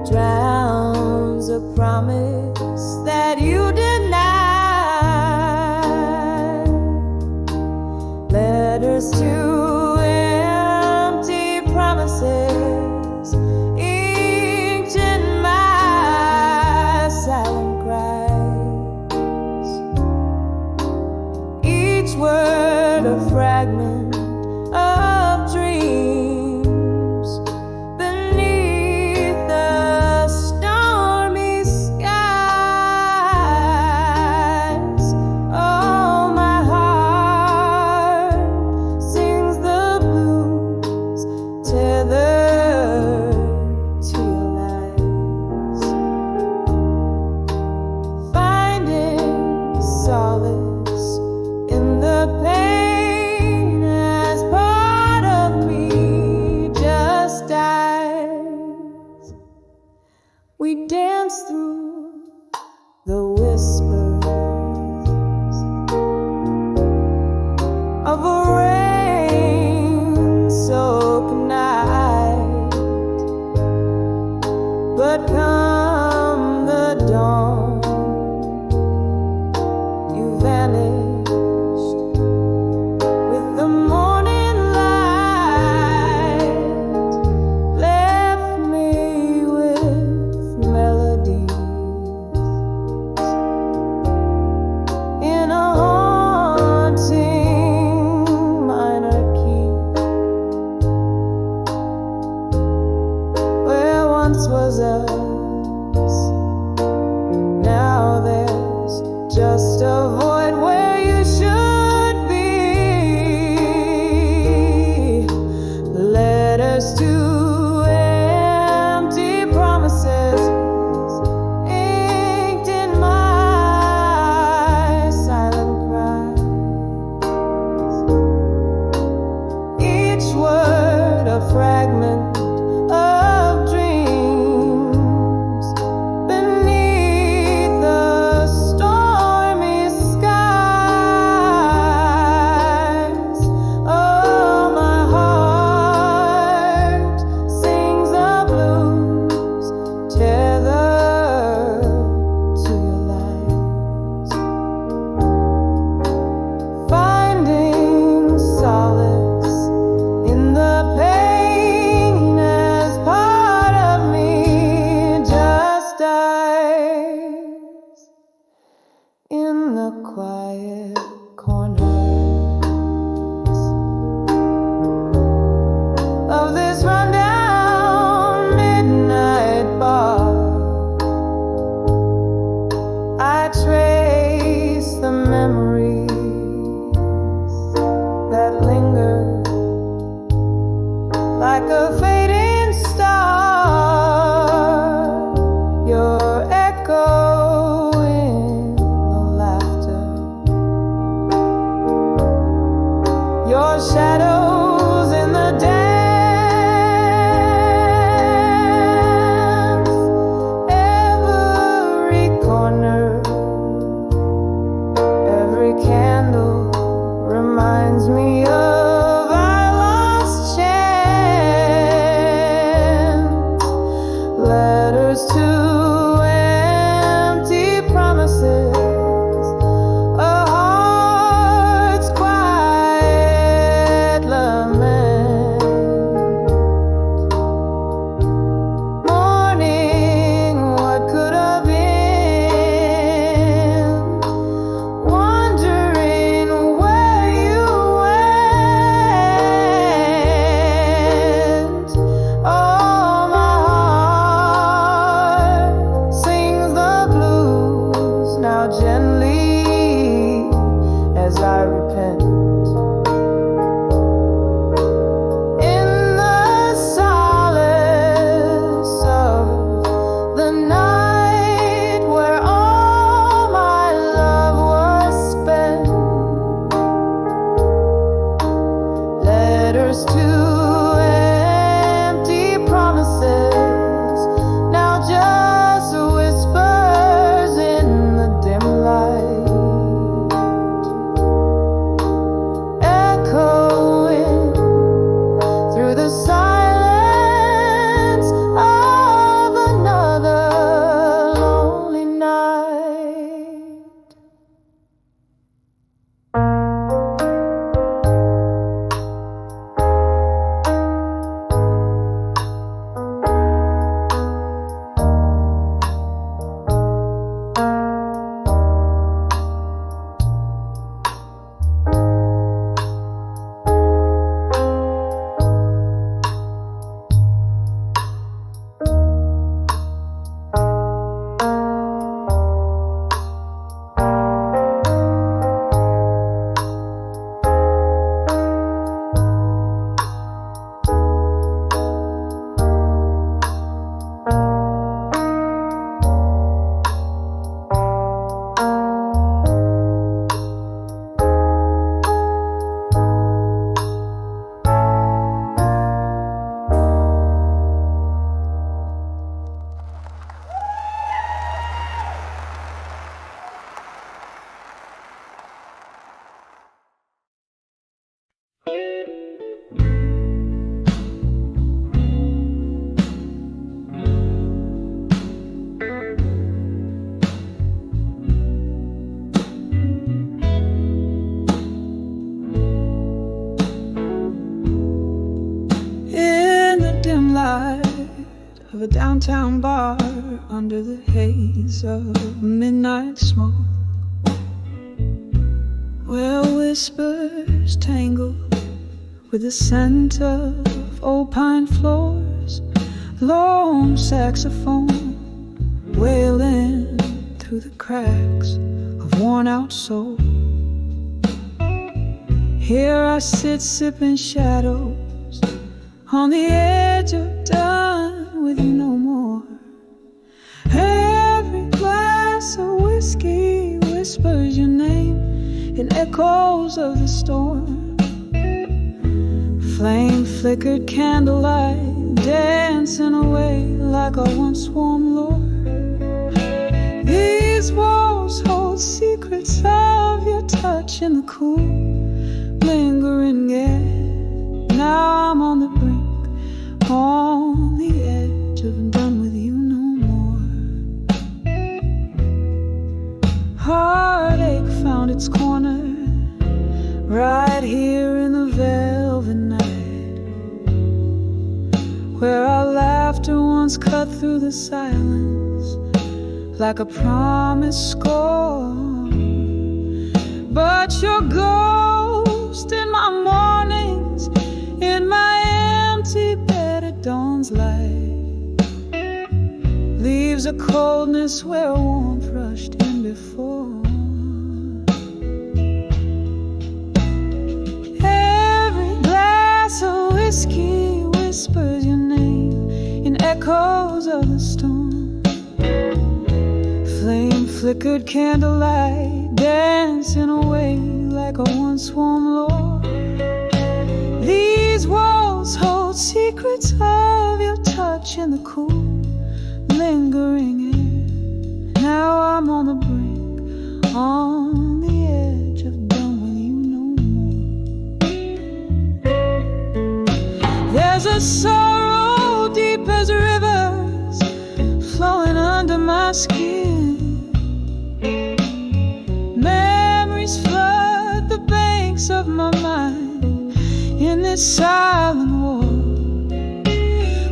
drowns a promise that you denied. Letters to empty promises, inked in my silent cries. Each word a fragment of dreams beneath the stormy skies. Oh, my heart sings the blues, tethered to your lies. Finding solace in the pain as part of me just dies. We dance through the whispers of a rain-soaked night, but come the dawn, you vanished with the morning light, left me with melody. once was us. Now there's just a void where you should be. Letters to empty promises inked in my silent cries. Each word a fragment of dreams beneath the stormy skies. Oh, my heart sings the blues tethered to your lies, finding solace in the pain as part of me just dies in the quiet corners of this rundown midnight bar. I trace the memories that linger like a fading star. Your echo in the laughter, your shadows in the dance. Every corner, every candle reminds me of our lost chance. Letters to empty promises, a heart's quiet lament. Mourning what could have been, wondering where you went. Oh, my heart sings the blues now gently as I repent. In the solace of the night where all my love was spent. Letters to empty promises, now just whispers in the dim light, echoing through the silence of another lonely night. Of a downtown bar under the haze of midnight smoke, where whispers tangle with the scent of old pine floors, lone saxophone wailing through the cracks of worn-out soul. Here I sit sipping shadows on the edge of done with you no more. Every glass of whiskey whispers your name in echoes of the storm. Flame flickered candlelight dancing away like a once warm lure. These walls hold secrets of your touch in the cool, lingering air. Now I'm on the brink, on the edge of done with you no more. Heartache found its corner right here in the velvet night, where our laughter once cut through the silence like a promised score. But your ghost in my mornings, in my empty bed at dawn's light, leaves a coldness where warmth rushed in before. Every glass of whiskey whispers your name in echoes of the storm. Flame flickered candlelight dancing away like a once warm lure. These walls hold secrets of your touch in the cool, lingering air. Now I'm on the brink, on the edge of done with you no more. There's a sorrow deep as rivers flowing under my skin. Memories flood the banks of my mind in this silent war.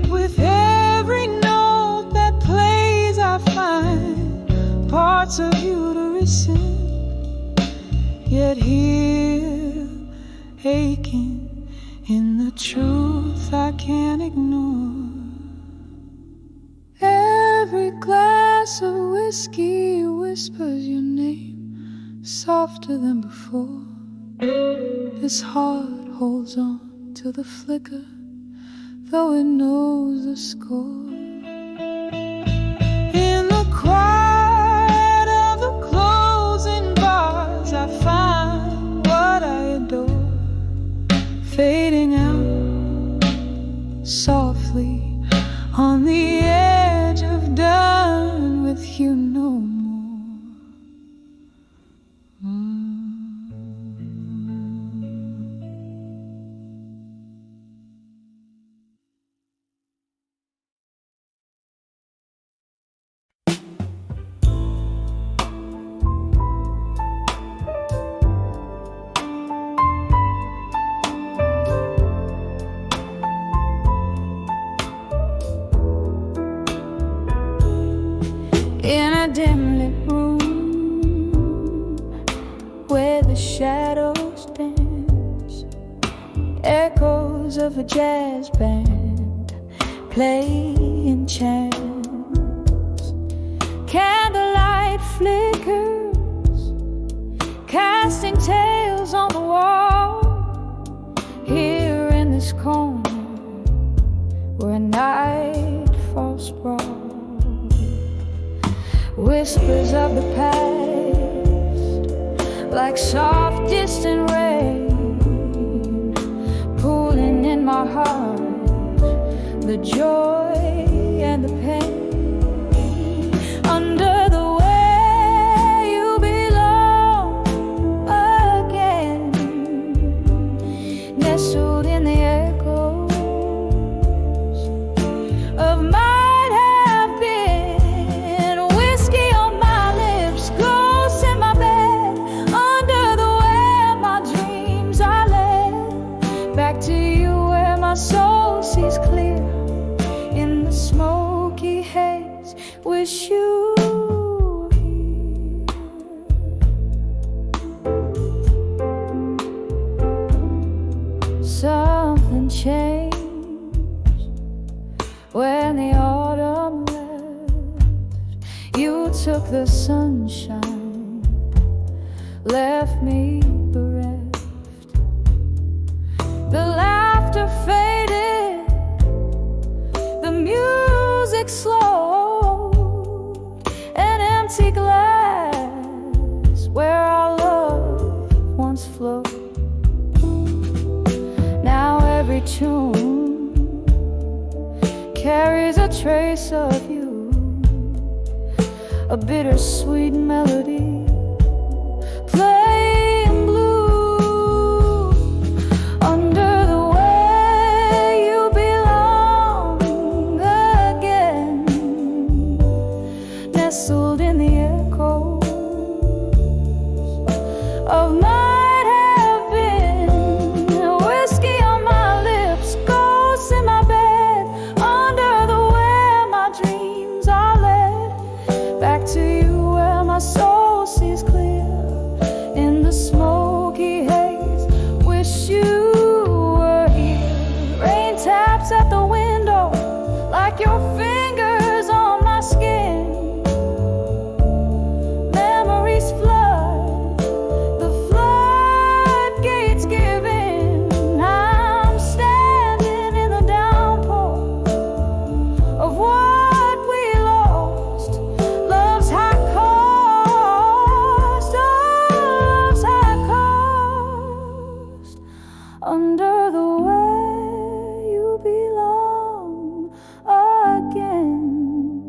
With every note that plays I find parts of you to rescind, yet here aching in the truth I can't ignore. Every glass of whiskey whispers your name softer than before. This heart holds on to the flicker, though it knows the score. In the quiet of the closing bars, I find what I adore, fading out softly on the edge of done with you no more. In a dim lit room where the shadows dance, echoes of a jazz band playing chants. Candlelight flickers, casting tales on the wall. Here in this corner where night falls sprawled, whispers of the past, like soft distant rain, pooling in my heart, the joy and the pain. Under the way you belong again, nestled in the echoes of my soul sees clear in the smoky haze. Wish you were here. Something changed. Where when the autumn left, you took the sunshine, left me bereft. The laughter faded, the music slowed, an empty glass where our love once flowed. Now every tune carries a trace of you, a bittersweet melody playing blue. Under the way you belong again, nestled in the echoes of might have been. Whiskey on my lips, ghosts in my bed, under the where my dreams are led. Back to you where my soul sees clear in the smoky haze. Wish you were here. Rain taps at the window like your fingers on my skin. Memories flood, the floodgates give in. I'm standing in the downpour of what we lost. Love's high cost, oh, love's high cost. Under the way you belong again,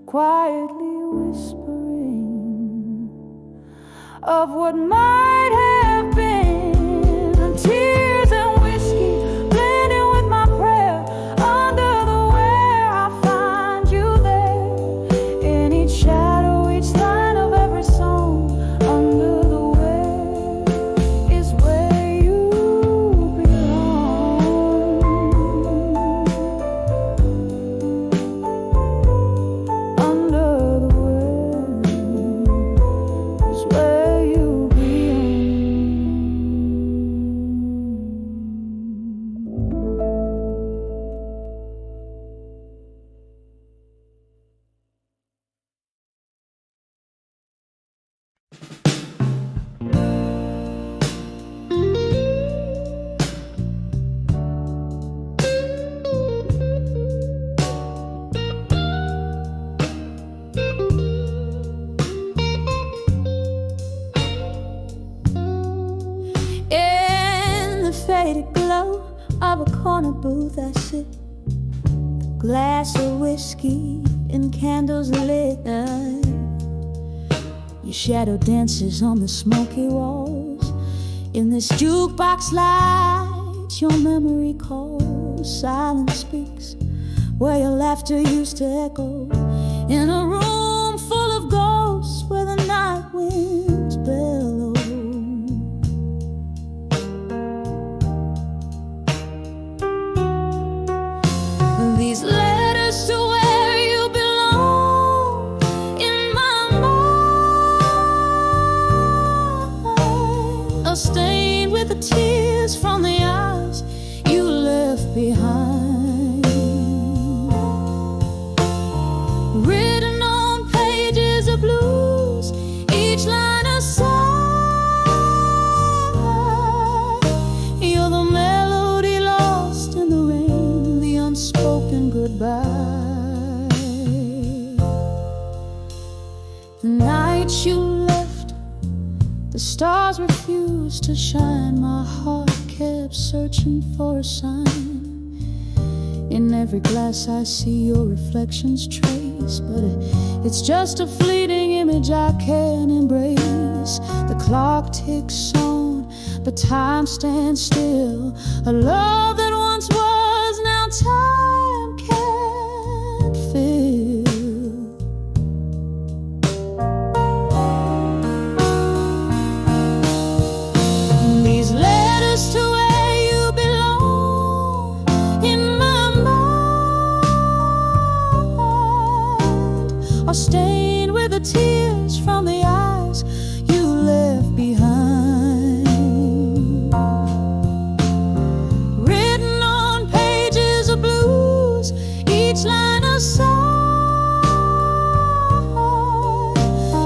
quietly whispering of what might have been. Tears and whiskey blending with my prayer. Under the where I find you there, in each shadow, each line of every song. Under the where is where you belong. Under the where is where you belong. In the faded glow of a corner booth, I sit, glass of whiskey and candles lit. Your shadow dances on the smoky walls. In this jukebox light, your memory calls. Silence speaks where your laughter used to echo. In a room full of ghosts where the night winds bellow. These letters to where you belong in my mind are stained with the tears from the eyes you left behind. Written on pages of blues, each line a sigh. You're the melody lost in the rain, the unspoken goodbye. The night you left, the stars refused to shine. My heart kept searching for a sign. In every glass I see your reflections trace, but it's just a fleeting image I can't embrace. The clock ticks on, but time stands still. A love that once was, now time can't fill. These letters to where you belong in my mind are stained with the tears from the eyes you left behind. Written on pages of blues, each line a song.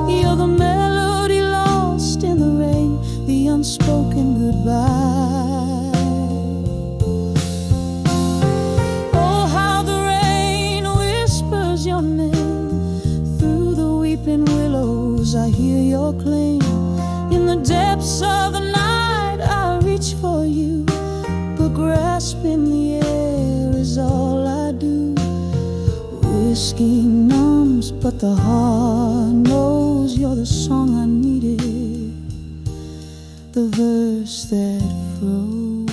You're the melody lost in the rain, the unspoken goodbye. Oh, how the rain whispers your name through the weeping willows. I hear your claim. In the depths of the night I reach for you, but grasping the air is all I do. Whiskey numbs, but the heart knows you're the song I needed, the verse that froze.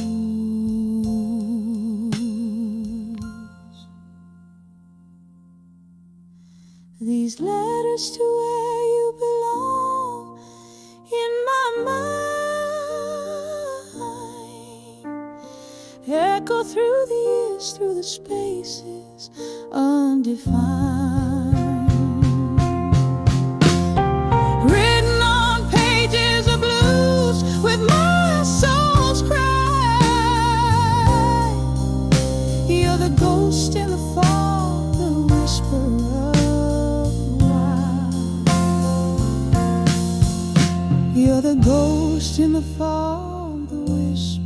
These letters to where you belong in my mind echo through the years, through the spaces undefined. Written on pages of blues with my soul's cry. You're the ghost in the fall, the whisper of why. You're the ghost in the fall, the whisper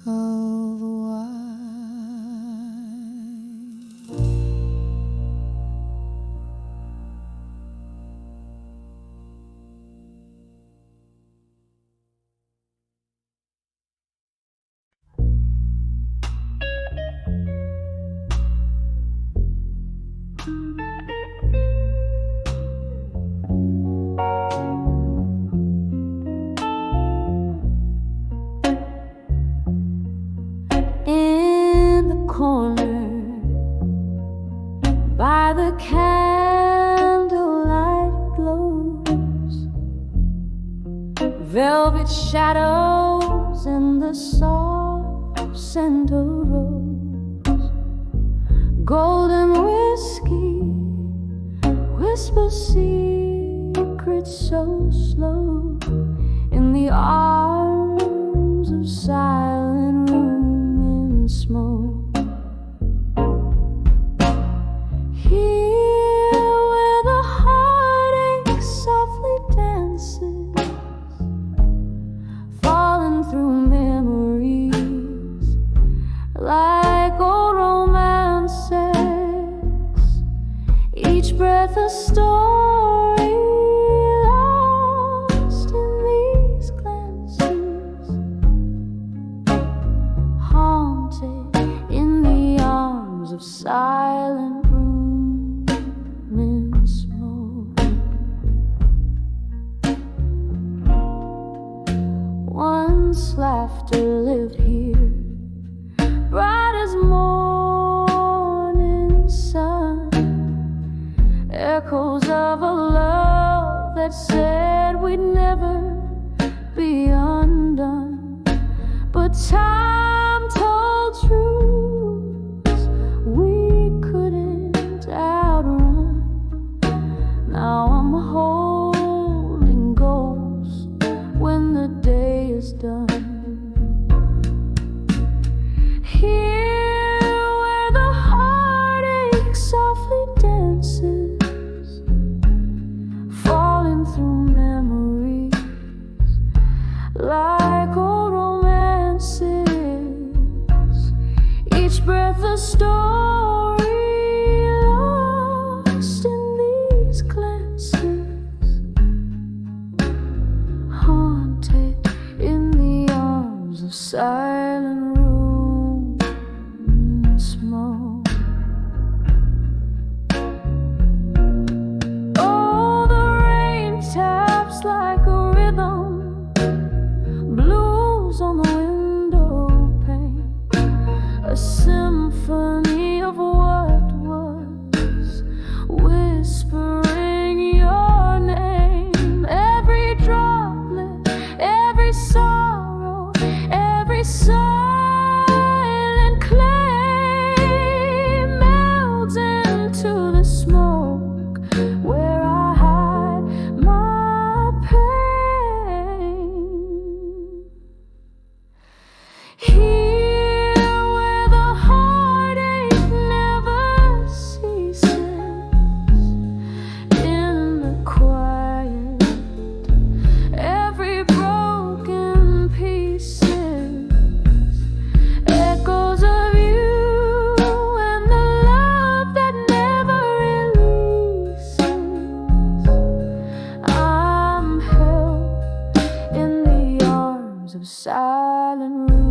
of why. In the corner by the candlelight glows, velvet shadows in the soft scent of rose. Golden whiskey whispers secrets so slow in the arms of silent room in smoke. Here where the heartache softly dances, falling through memories like old romances, each breath a story lost in these glances, haunted in the arms of silent room in smoke. Once laughter lived here, bright as morning sun, echoes of a love that said we'd never be undone. But time told truths we couldn't outrun. Now I'm holding ghosts when the day is done. Here where the heartache softly dances, falling through memories like old romances, each breath a story lost in these glances, haunted in the arms of silent room and smoke. Oh, the rain taps like a rhythm, blues on the window pane, a symphony of what was, whispering your name. Every droplet, every sorrow, every silent claim melds into the smoke where I hide my pain. Here where the of silent roots.